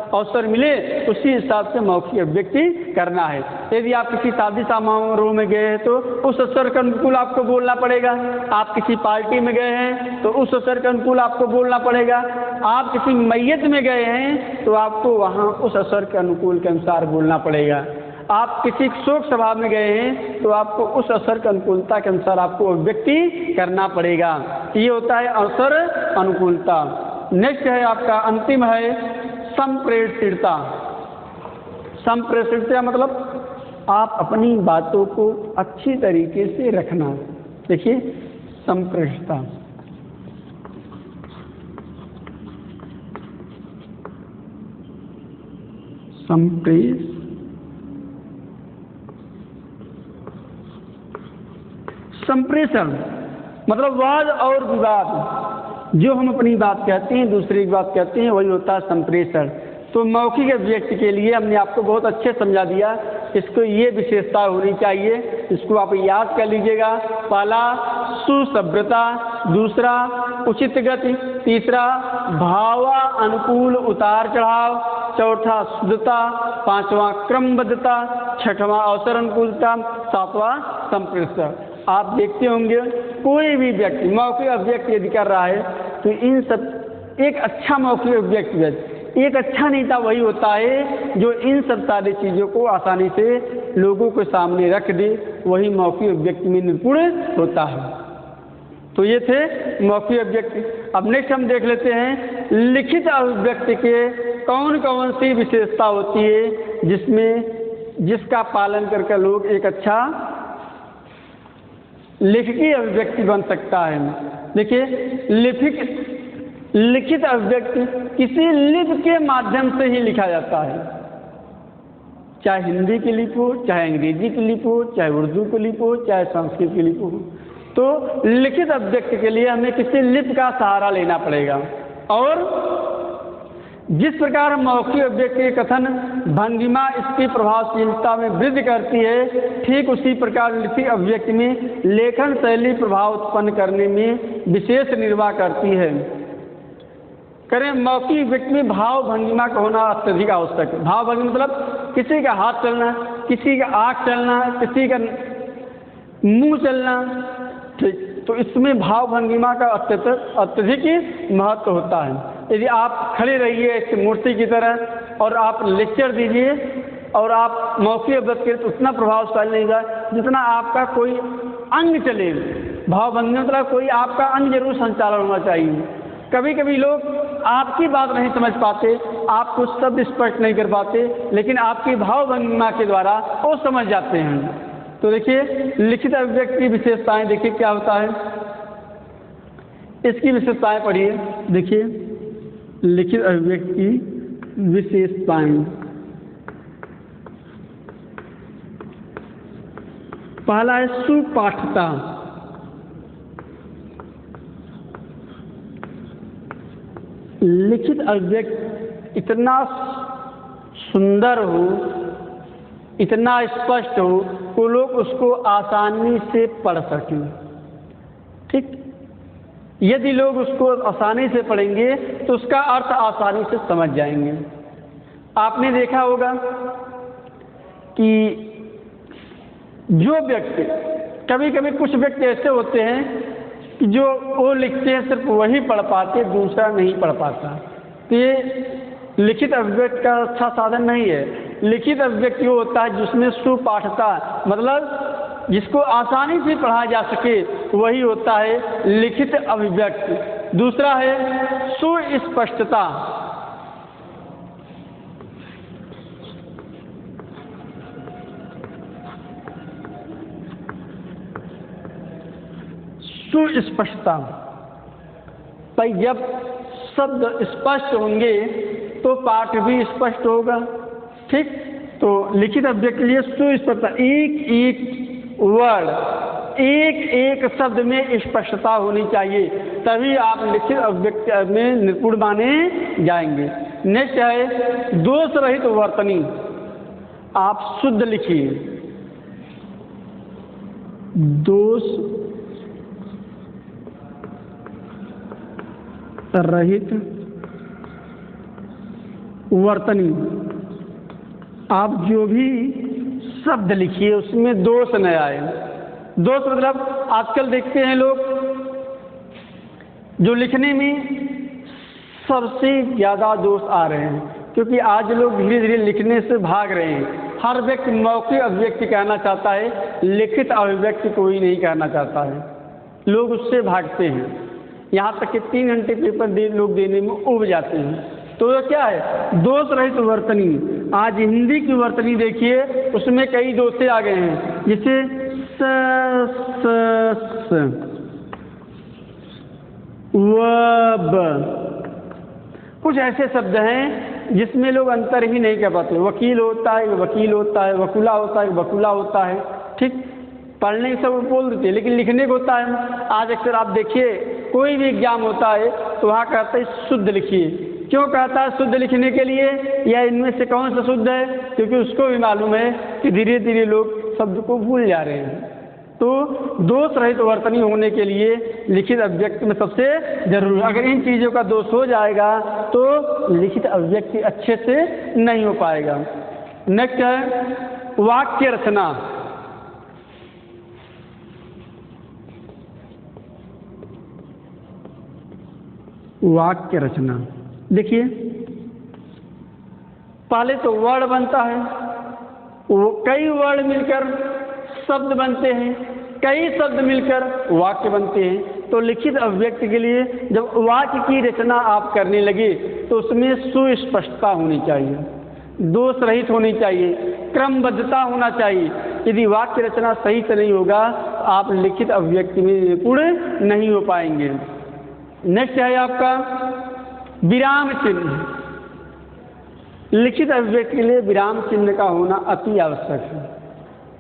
अवसर मिले उसी हिसाब से मौखिक अभिव्यक्ति करना है। यदि आप किसी शादी समारोह में गए हैं तो उस अवसर के अनुकूल आपको बोलना पड़ेगा। आप किसी पार्टी में गए हैं तो उस अवसर के अनुकूल आपको बोलना पड़ेगा। आप किसी मैयत में गए हैं तो आपको वहाँ उस अवसर के अनुकूल के अनुसार बोलना पड़ेगा। आप किसी शोक सभा में गए हैं तो आपको उस अवसर की अनुकूलता के अनुसार आपको अभिव्यक्ति करना पड़ेगा। ये होता है अवसर अनुकूलता। नेक्स्ट है आपका अंतिम है संप्रेषितता। संप्रेषितता मतलब आप अपनी बातों को अच्छी तरीके से रखना। देखिए संप्रेषितता, संप्रेषण मतलब वाद और विवाद, जो हम अपनी बात कहते हैं दूसरी की बात कहते हैं, वही होता है संप्रेषण। तो मौखिक अभिव्यक्ति के लिए हमने आपको बहुत अच्छे समझा दिया। इसको ये विशेषता होनी चाहिए, इसको आप याद कर लीजिएगा। पहला सुसभ्यता, दूसरा उचित गति, तीसरा भावा अनुकूल उतार चढ़ाव, चौथा शुद्धता, पांचवा क्रमबद्धता, छठवां अवसर अनुकूलता, सातवां संप्रेषण। आप देखते होंगे कोई भी व्यक्ति मौखिक अभिव्यक्ति यदि कर रहा है तो इन सब एक अच्छा मौखिक अभिव्यक्ति, एक अच्छा नेता वही होता है जो इन सब सारी चीज़ों को आसानी से लोगों के सामने रख दे, वही मौखिक अभिव्यक्ति में निपुण होता है। तो ये थे मौखिक अभिव्यक्ति। अब नेक्स्ट हम देख लेते हैं लिखित अभिव्यक्ति के कौन कौन सी विशेषता होती है जिसका पालन करके लोग एक अच्छा लिखित अभिव्यक्ति बन सकता है। देखिए लिखित अभिव्यक्ति किसी लिपि के माध्यम से ही लिखा जाता है, चाहे हिंदी की लिपि हो, चाहे अंग्रेजी की लिपि हो, चाहे उर्दू की लिपि हो, चाहे संस्कृत की लिपि हो। तो लिखित अभिव्यक्ति के लिए हमें किसी लिपि का सहारा लेना पड़ेगा। और जिस प्रकार मौखिक अभिव्यक्ति के कथन भंगिमा इसकी प्रभावशीलता में वृद्धि करती है, ठीक उसी प्रकार लिखित अभिव्यक्ति में लेखन शैली प्रभाव उत्पन्न करने में विशेष निर्वाह करती है। करें मौखिक अभिव्यक्ति में भाव भंगिमा का होना अत्यधिक आवश्यक है। भाव भंगिमा मतलब किसी का हाथ चलना, किसी का आँख चलना, किसी का मुंह चलना, ठीक। तो इसमें भाव भंगिमा का अत्यधिक महत्व होता है। यदि आप खड़े रहिए इस मूर्ति की तरह और आप लेक्चर दीजिए और आप मौखिक अभिव्यक्ति तो उतना प्रभावशाली नहीं होगा जितना आपका कोई अंग चले। भाव भंगिमा मतलब कोई आपका अंग जरूर संचालन होना चाहिए। कभी कभी लोग आपकी बात नहीं समझ पाते, आप कुछ शब्द स्पष्ट नहीं कर पाते, लेकिन आपकी भाव भंगिमा के द्वारा वो समझ जाते हैं। तो देखिए लिखित अभिव्यक्ति की विशेषताएं देखिए क्या होता है, इसकी विशेषताएं पढ़िए। देखिए लिखित अभिव्यक्ति की विशेषताएं। पहला है सुपाठता। लिखित अभिव्यक्ति इतना सुंदर हो, इतना स्पष्ट हो कि लोग उसको आसानी से पढ़ सकें। ठीक, यदि लोग उसको आसानी से पढ़ेंगे तो उसका अर्थ आसानी से समझ जाएंगे। आपने देखा होगा कि जो व्यक्ति, कभी कभी कुछ व्यक्ति ऐसे होते हैं कि जो वो लिखते हैं सिर्फ वही पढ़ पाते, दूसरा नहीं पढ़ पाता। तो ये लिखित अभिव्यक्ति का अच्छा साधन नहीं है। लिखित अभिव्यक्ति वो होता है जिसमें सुपाठता, मतलब जिसको आसानी से पढ़ा जा सके, वही होता है लिखित अभिव्यक्ति। दूसरा है सुस्पष्टता। सुस्पष्टता, भाई जब शब्द स्पष्ट होंगे तो पाठ भी स्पष्ट होगा। ठीक, तो लिखित अभिव्यक्ति के लिए सुस्पष्टता, एक एक वर्ड, एक एक शब्द में स्पष्टता होनी चाहिए, तभी आप लिखित अभिव्यक्ति में निपुण माने जाएंगे। नेक्स्ट है दोष रहित वर्तनी। आप शुद्ध लिखिए, दोष रहित वर्तनी। आप जो भी शब्द लिखिए उसमें दोष न आए। दोष मतलब आजकल देखते हैं लोग जो लिखने में सबसे ज़्यादा दोष आ रहे हैं, क्योंकि आज लोग धीरे धीरे लिखने से भाग रहे हैं। हर व्यक्ति मौखिक अभिव्यक्ति कहना चाहता है, लिखित अभिव्यक्ति कोई नहीं कहना चाहता है। लोग उससे भागते हैं, यहाँ तक कि 3 घंटे पेपर लोग देने में उब जाते हैं। तो ये क्या है? दोष रहित वर्तनी। आज हिंदी की वर्तनी देखिए, उसमें कई दोषे आ गए हैं, जैसे कुछ ऐसे शब्द हैं जिसमें लोग अंतर ही नहीं कर पाते। वकील होता है वकील होता है, वकुला होता है वकुला होता है। ठीक, पढ़ने सब बोल देते हैं, लेकिन लिखने को होता है। आज अक्सर आप देखिए कोई भी एग्जाम होता है तो वहाँ कहता है शुद्ध लिखिए। क्यों कहता है शुद्ध लिखने के लिए, या इनमें से कौन सा शुद्ध है? क्योंकि उसको भी मालूम है कि धीरे धीरे लोग शब्द को भूल जा रहे हैं। तो दोष रहित वर्तनी होने के लिए लिखित अभिव्यक्ति में सबसे जरूरी, अगर इन चीज़ों का दोष हो जाएगा तो लिखित अभिव्यक्ति अच्छे से नहीं हो पाएगा। नेक्स्ट है वाक्य रचना। वाक्य रचना देखिए, पहले तो वर्ड बनता है, वो कई वर्ड मिलकर शब्द बनते हैं, कई शब्द मिलकर वाक्य बनते हैं। तो लिखित अभिव्यक्ति के लिए जब वाक्य की रचना आप करने लगे तो उसमें सुस्पष्टता होनी चाहिए, दोष रहित होनी चाहिए, क्रमबद्धता होना चाहिए। यदि वाक्य रचना सही से नहीं होगा तो आप लिखित अभिव्यक्ति में निपुण नहीं हो पाएंगे। नेक्स्ट है आपका विराम चिन्ह। लिखित अभिव्यक्ति के लिए विराम चिन्ह का होना अति आवश्यक है।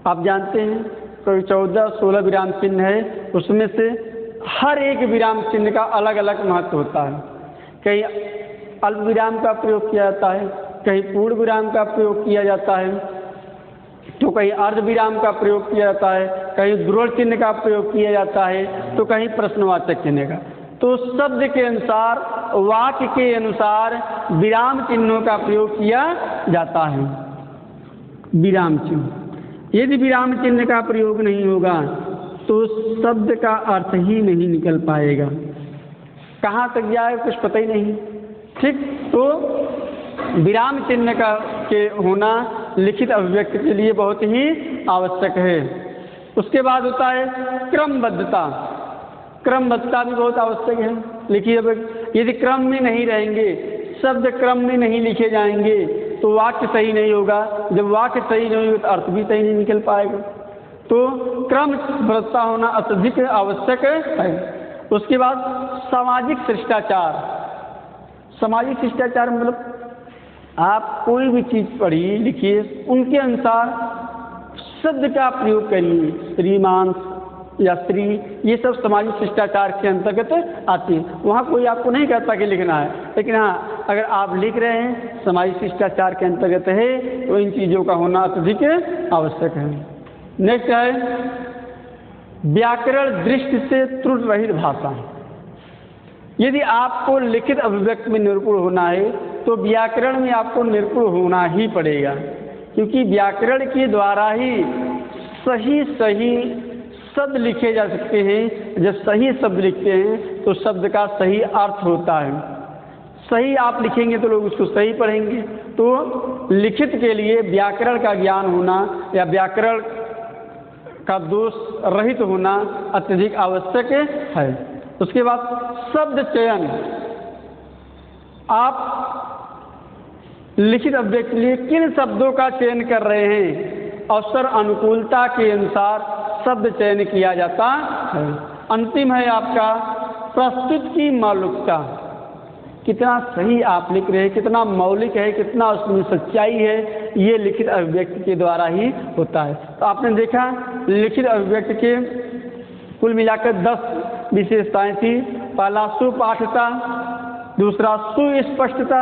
आप जानते हैं कोई 14-16 विराम चिन्ह है, उसमें से हर एक विराम चिन्ह का अलग अलग महत्व होता है। कहीं अल्प विराम का प्रयोग किया जाता है, कहीं पूर्ण विराम का प्रयोग किया जाता है, तो कहीं अर्ध विराम का प्रयोग किया जाता है, कहीं ध्रुव चिन्ह का प्रयोग किया जाता है, तो कहीं प्रश्नवाचक चिन्ह का। तो शब्द के अनुसार, वाक्य के अनुसार विराम चिन्हों का प्रयोग किया जाता है। विराम चिन्ह, यदि विराम चिन्ह का प्रयोग नहीं होगा तो शब्द का अर्थ ही नहीं निकल पाएगा, कहाँ तक जाए कुछ पता ही नहीं। ठीक, तो विराम चिन्ह का के होना लिखित अभिव्यक्ति के लिए बहुत ही आवश्यक है। उसके बाद होता है क्रमबद्धता। क्रमबद्धता भी बहुत आवश्यक है। लिखिए, यदि क्रम में नहीं रहेंगे, शब्द क्रम में नहीं लिखे जाएंगे तो वाक्य सही नहीं होगा। जब वाक्य सही नहीं होगा तो अर्थ भी सही नहीं निकल पाएगा। तो क्रमबद्धता होना अत्यधिक आवश्यक है। उसके बाद सामाजिक शिष्टाचार। सामाजिक शिष्टाचार मतलब आप कोई भी चीज़ पढ़िए लिखिए, उनके अनुसार शब्द का प्रयोग करिए। श्रीमान या स्त्री, ये सब सामाजिक शिष्टाचार के अंतर्गत आती है। वहाँ कोई आपको नहीं कहता कि लिखना है, लेकिन हाँ अगर आप लिख रहे हैं सामाजिक शिष्टाचार के अंतर्गत है तो इन चीज़ों का होना अत्यधिक आवश्यक है। नेक्स्ट है व्याकरण दृष्टि से त्रुटि रहित भाषा। यदि आपको लिखित अभिव्यक्ति में निपुण होना है तो व्याकरण में आपको निपुण होना ही पड़ेगा, क्योंकि व्याकरण के द्वारा ही सही शब्द लिखे जा सकते हैं। जब सही शब्द लिखते हैं तो शब्द का सही अर्थ होता है। सही आप लिखेंगे तो लोग उसको सही पढ़ेंगे। तो लिखित के लिए व्याकरण का ज्ञान होना या व्याकरण का दोष रहित होना अत्यधिक आवश्यक है। उसके बाद शब्द चयन, आप लिखित अभिव्यक्ति के लिए किन शब्दों का चयन कर रहे हैं, अवसर अनुकूलता के अनुसार शब्द चयन किया जाता है। अंतिम है आपका प्रस्तुत की मौलिकता, कितना सही आप लिख रहे हैं, कितना मौलिक है, कितना उसमें सच्चाई है, ये लिखित अभिव्यक्ति के द्वारा ही होता है। तो आपने देखा लिखित अभिव्यक्ति के कुल मिलाकर 10 विशेषताएं थी। पहला सुपाठता, दूसरा सुस्पष्टता,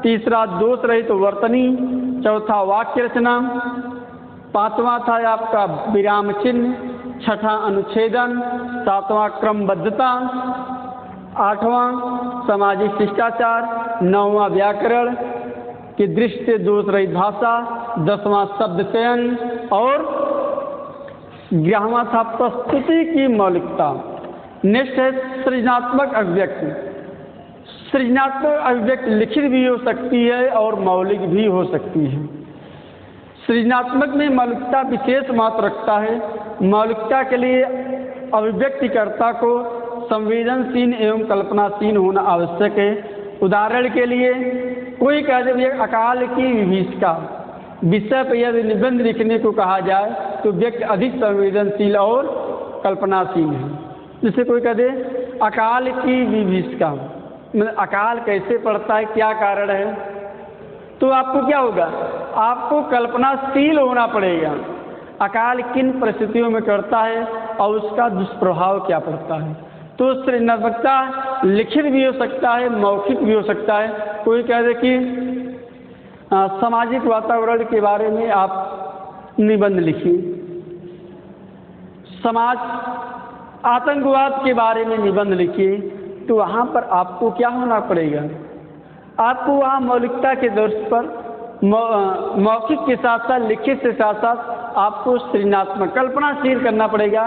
तीसरा दोष रहित वर्तनी, चौथा वाक्य रचना, पांचवा था आपका विराम चिन्ह, छठा अनुच्छेदन, सातवां क्रमबद्धता, आठवां सामाजिक शिष्टाचार, नौवां व्याकरण की दृष्टि से दोष रहित भाषा, 10वां शब्द चयन और 11वां था प्रस्तुति की मौलिकता। नेक्स्ट है सृजनात्मक अभिव्यक्ति। सृजनात्मक अभिव्यक्ति लिखित भी हो सकती है और मौलिक भी हो सकती है। सृजनात्मक में मौलिकता विशेष महत्व रखता है। मौलिकता के लिए अभिव्यक्तिकर्ता को संवेदनशील एवं कल्पनाशील होना आवश्यक है। उदाहरण के लिए कोई कह दे अकाल की विभीषिका विषय पर यदि निबंध लिखने को कहा जाए तो व्यक्ति अधिक संवेदनशील और कल्पनाशील है। जैसे कोई कह दे अकाल की विभीषिका, मतलब अकाल कैसे पड़ता है, क्या कारण है, तो आपको क्या होगा, आपको कल्पनाशील होना पड़ेगा। अकाल किन परिस्थितियों में करता है और उसका दुष्प्रभाव क्या पड़ता है। तो सृजनात्मकता लिखित भी हो सकता है, मौखिक भी हो सकता है। कोई कह दे कि सामाजिक वातावरण के बारे में आप निबंध लिखिए, समाज आतंकवाद के बारे में निबंध लिखिए, तो वहाँ पर आपको क्या होना पड़ेगा, आपको वहाँ मौलिकता के दर्ज पर मौखिक के साथ साथ लिखित के साथ साथ आपको सृजनात्मक कल्पनाशील करना पड़ेगा।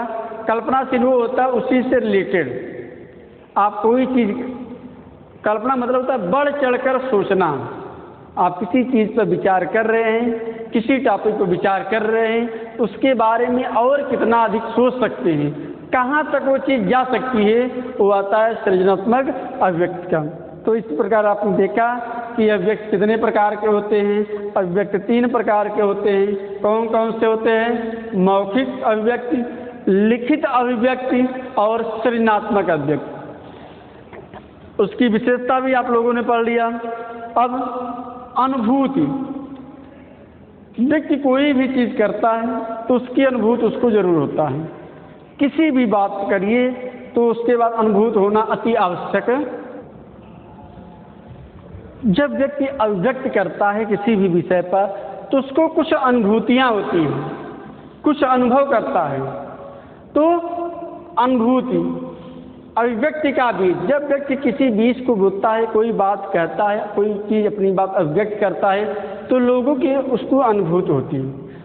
कल्पनाशील वो होता है उसी से रिलेटेड। आप कोई चीज़ कल्पना मतलब होता है बढ़ चढ़कर सोचना। आप किसी चीज़ पर विचार कर रहे हैं, किसी टॉपिक पर विचार कर रहे हैं, उसके बारे में और कितना अधिक सोच सकते हैं, कहाँ तक वो चीज़ जा सकती है, वो आता है सृजनात्मक अभिव्यक्ति का। तो इस प्रकार आपने देखा कि अभिव्यक्ति कितने प्रकार के होते हैं। अभिव्यक्ति 3 प्रकार के होते हैं। कौन कौन से होते हैं, मौखिक अभिव्यक्ति, लिखित अभिव्यक्ति और सृजनात्मक अभिव्यक्ति। उसकी विशेषता भी आप लोगों ने पढ़ लिया। अब अनुभूति, व्यक्ति कोई भी चीज़ करता है तो उसकी अनुभूति उसको जरूर होता है। किसी भी बात करिए तो उसके बाद अनुभूत होना अति आवश्यक है। जब व्यक्ति अभिव्यक्त करता है किसी भी विषय पर तो उसको कुछ अनुभूतियाँ होती हैं, कुछ अनुभव करता है। तो अनुभूति अभिव्यक्ति का बीज, जब व्यक्ति किसी बीज को बोता है, कोई बात कहता है, कोई चीज़ अपनी बात अभिव्यक्त करता है तो लोगों की उसको अनुभूति होती है।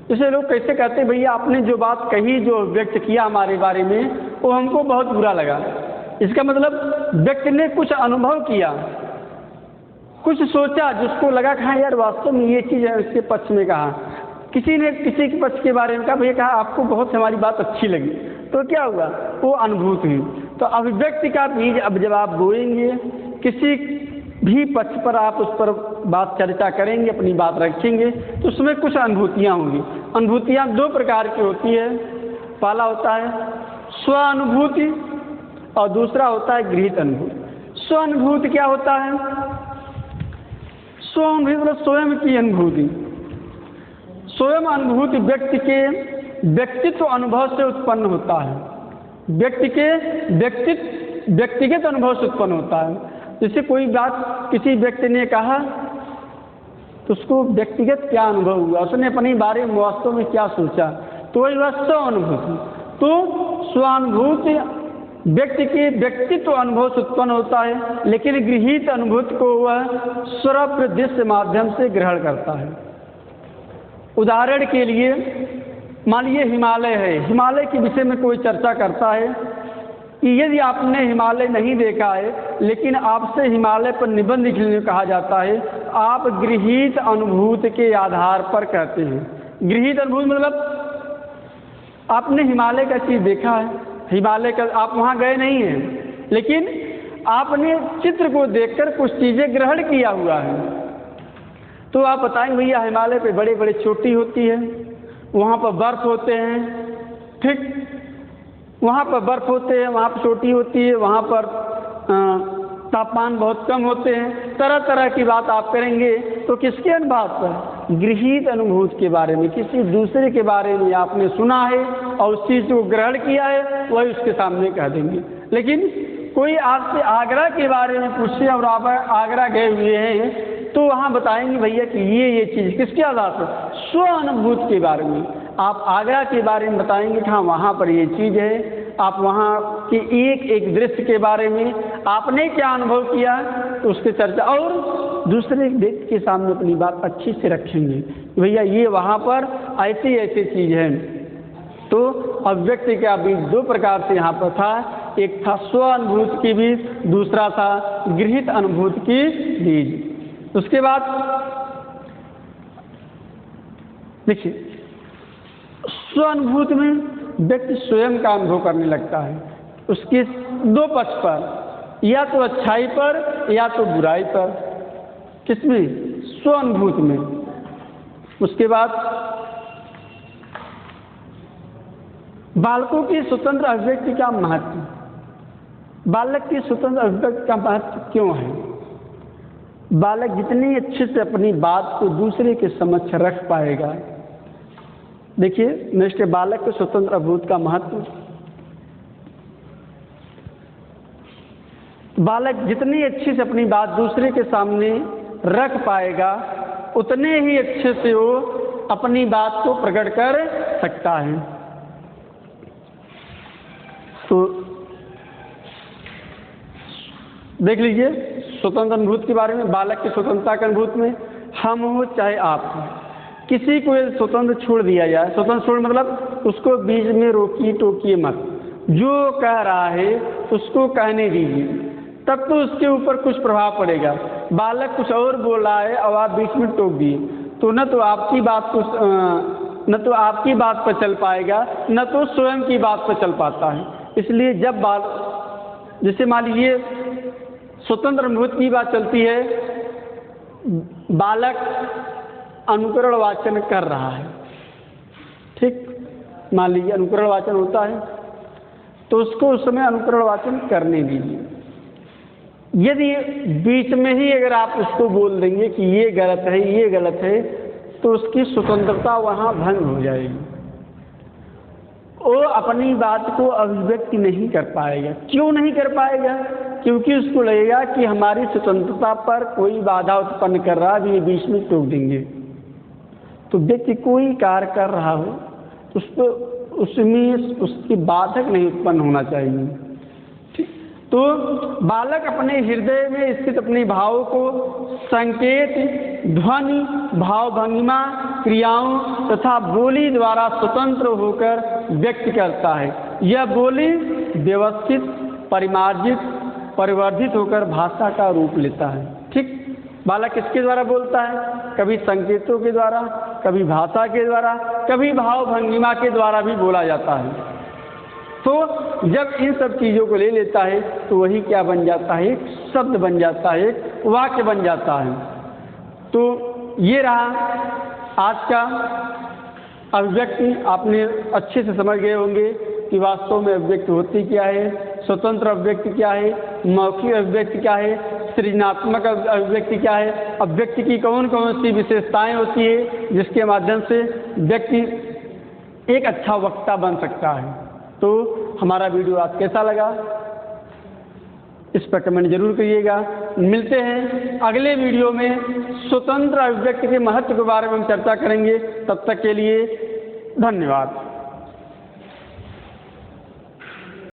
जैसे लोग कैसे कहते हैं, भैया आपने जो बात कही, जो व्यक्त किया हमारे बारे में, वो हमको बहुत बुरा लगा। इसका मतलब व्यक्ति ने कुछ अनुभव किया, कुछ सोचा, जिसको लगा कि हाँ यार वास्तव में ये चीज़ है, उसके पक्ष में कहा। किसी ने किसी के पक्ष के बारे में कहा, भैया कहा आपको बहुत हमारी बात अच्छी लगी, तो क्या हुआ, वो अनुभूति हुई। तो अभिव्यक्ति का बीज अब जब आप बोएंगे, किसी भी पक्ष पर आप उस पर बात चर्चा करेंगे, अपनी बात रखेंगे, तो उसमें कुछ अनुभूतियाँ होंगी। अनुभूतियाँ 2 प्रकार की होती है। पहला होता है स्व अनुभूति और दूसरा होता है गृहीत अनुभूति। स्व अनुभूति क्या होता है, स्वअनुभूति मतलब स्वयं की अनुभूति। स्वयं अनुभूति व्यक्ति के व्यक्तित्व अनुभव से उत्पन्न होता है, व्यक्तिगत अनुभव से उत्पन्न होता है। जैसे कोई बात किसी व्यक्ति ने कहा तो उसको व्यक्तिगत क्या अनुभव हुआ, उसने अपने बारे में वास्तव में क्या सोचा, तो वही वह स्वानुभूति। तो स्वानुभूति व्यक्ति के व्यक्तित्व अनुभव से उत्पन्न होता है, लेकिन गृहीत अनुभूति को वह श्रव्य दृश्य माध्यम से ग्रहण करता है। उदाहरण के लिए मान लीजिए हिमालय है, हिमालय के विषय में कोई चर्चा करता है कि यदि आपने हिमालय नहीं देखा है लेकिन आपसे हिमालय पर निबंध लिखने कहा जाता है, आप गृहीत अनुभूति के आधार पर कहते हैं। गृहीत अनुभूति मतलब आपने हिमालय का चीज़ देखा है, हिमालय का आप वहाँ गए नहीं हैं, लेकिन आपने चित्र को देखकर कुछ चीज़ें ग्रहण किया हुआ है। तो आप बताएंगे भैया हिमालय पे बड़े बड़े चोटी होती है, वहाँ पर बर्फ़ होते हैं, ठीक, वहाँ पर बर्फ़ होते हैं, वहाँ पर चोटी होती है, वहाँ पर तापमान बहुत कम होते हैं, तरह तरह की बात आप करेंगे। तो किसके अनुवाद पर? गृहीत अनुभूति के बारे में, किसी दूसरे के बारे में आपने सुना है और उस चीज़ को ग्रहण किया है, वही उसके सामने कह देंगे। लेकिन कोई आपसे आगरा के बारे में पूछे और आप आगरा गए हुए हैं तो वहाँ बताएंगे भैया कि ये चीज़ किसके आधार पर? स्व अनुभूति के बारे में। आप आगरा के बारे में बताएंगे कि हाँ वहाँ पर ये चीज़ है, आप वहाँ के एक एक दृश्य के बारे में आपने क्या अनुभव किया तो उसकी चर्चा, और दूसरे व्यक्ति के सामने अपनी बात अच्छी से रखेंगे कि भैया ये वहाँ पर ऐसी ऐसी चीज़ है। तो अभिव्यक्ति का बीज दो प्रकार से यहाँ पर था, एक था स्व अनुभूति की बीज, दूसरा था गृहीत अनुभूति की बीज। उसके बाद देखिए स्व अनुभूति में व्यक्ति स्वयं का अनुभव करने लगता है, उसके दो पक्ष पर, या तो अच्छाई पर या तो बुराई पर। किसमें? स्व अनुभूति में। उसके बाद बालकों की स्वतंत्र अभिव्यक्ति का महत्व। बालक की स्वतंत्र अभिव्यक्ति का महत्व क्यों है? बालक जितनी अच्छे से अपनी बात को दूसरे के समक्ष रख पाएगा। देखिए नेक्स्ट, बालक के स्वतंत्र अनुभूति का महत्व। बालक जितनी अच्छे से अपनी बात दूसरे के सामने रख पाएगा उतने ही अच्छे से वो अपनी बात को प्रकट कर सकता है। तो देख लीजिए स्वतंत्र अनुभूति के बारे में। बालक की स्वतंत्रता के अनुभूति में हम हो चाहे आप हो, किसी को स्वतंत्र छोड़ दिया जाए, स्वतंत्र छोड़ मतलब उसको बीच में रोकिए टोकिए मत, जो कह रहा है उसको कहने दीजिए, तब तो उसके ऊपर कुछ प्रभाव पड़ेगा। बालक कुछ और बोल रहा है और आप बीच में टोक दिए तो न तो आपकी बात पर चल पाएगा न तो स्वयं की बात पर चल पाता है। इसलिए जब जैसे मान लीजिए स्वतंत्र अनुभूति की बात चलती है, बालक अनुकरण वाचन कर रहा है, ठीक, मान लीजिए अनुकरण वाचन होता है तो उसको उस समय अनुकरण वाचन करने दीजिए। यदि बीच में ही अगर आप उसको बोल देंगे कि ये गलत है ये गलत है तो उसकी स्वतंत्रता वहाँ भंग हो जाएगी, वो अपनी बात को अभिव्यक्ति नहीं कर पाएगा। क्यों नहीं कर पाएगा? क्योंकि उसको लगेगा कि हमारी स्वतंत्रता पर कोई बाधा उत्पन्न कर रहा है, ये बीच में टोक देंगे। तो व्यक्ति कोई कार्य कर रहा हो तो उसमें उसकी बाधक नहीं उत्पन्न होना चाहिए, ठीक। तो बालक अपने हृदय में स्थित अपने भावों को संकेत, ध्वनि, भाव भंगिमा, क्रियाओं तथा बोली द्वारा स्वतंत्र होकर व्यक्त करता है। यह बोली व्यवस्थित, परिमार्जित, परिवर्धित होकर भाषा का रूप लेता है, ठीक। बालक किसके द्वारा बोलता है? कभी संकेतों के द्वारा, कभी भाषा के द्वारा, कभी भाव भंगिमा के द्वारा भी बोला जाता है। तो जब इन सब चीज़ों को ले लेता है तो वही क्या बन जाता है? एक शब्द बन जाता है, एक वाक्य बन जाता है। तो ये रहा आज का अभिव्यक्ति। आपने अच्छे से समझ गए होंगे कि वास्तव में अभिव्यक्ति होती क्या है, स्वतंत्र अभिव्यक्ति क्या है, मौखिक अभिव्यक्ति क्या है, सृजनात्मक अभिव्यक्ति क्या है, अभिव्यक्ति की कौन कौन सी विशेषताएं होती है जिसके माध्यम से व्यक्ति एक अच्छा वक्ता बन सकता है। तो हमारा वीडियो आज कैसा लगा इस पर कमेंट जरूर करिएगा। मिलते हैं अगले वीडियो में, स्वतंत्र अभिव्यक्ति के महत्व के बारे में हम चर्चा करेंगे। तब तक के लिए धन्यवाद।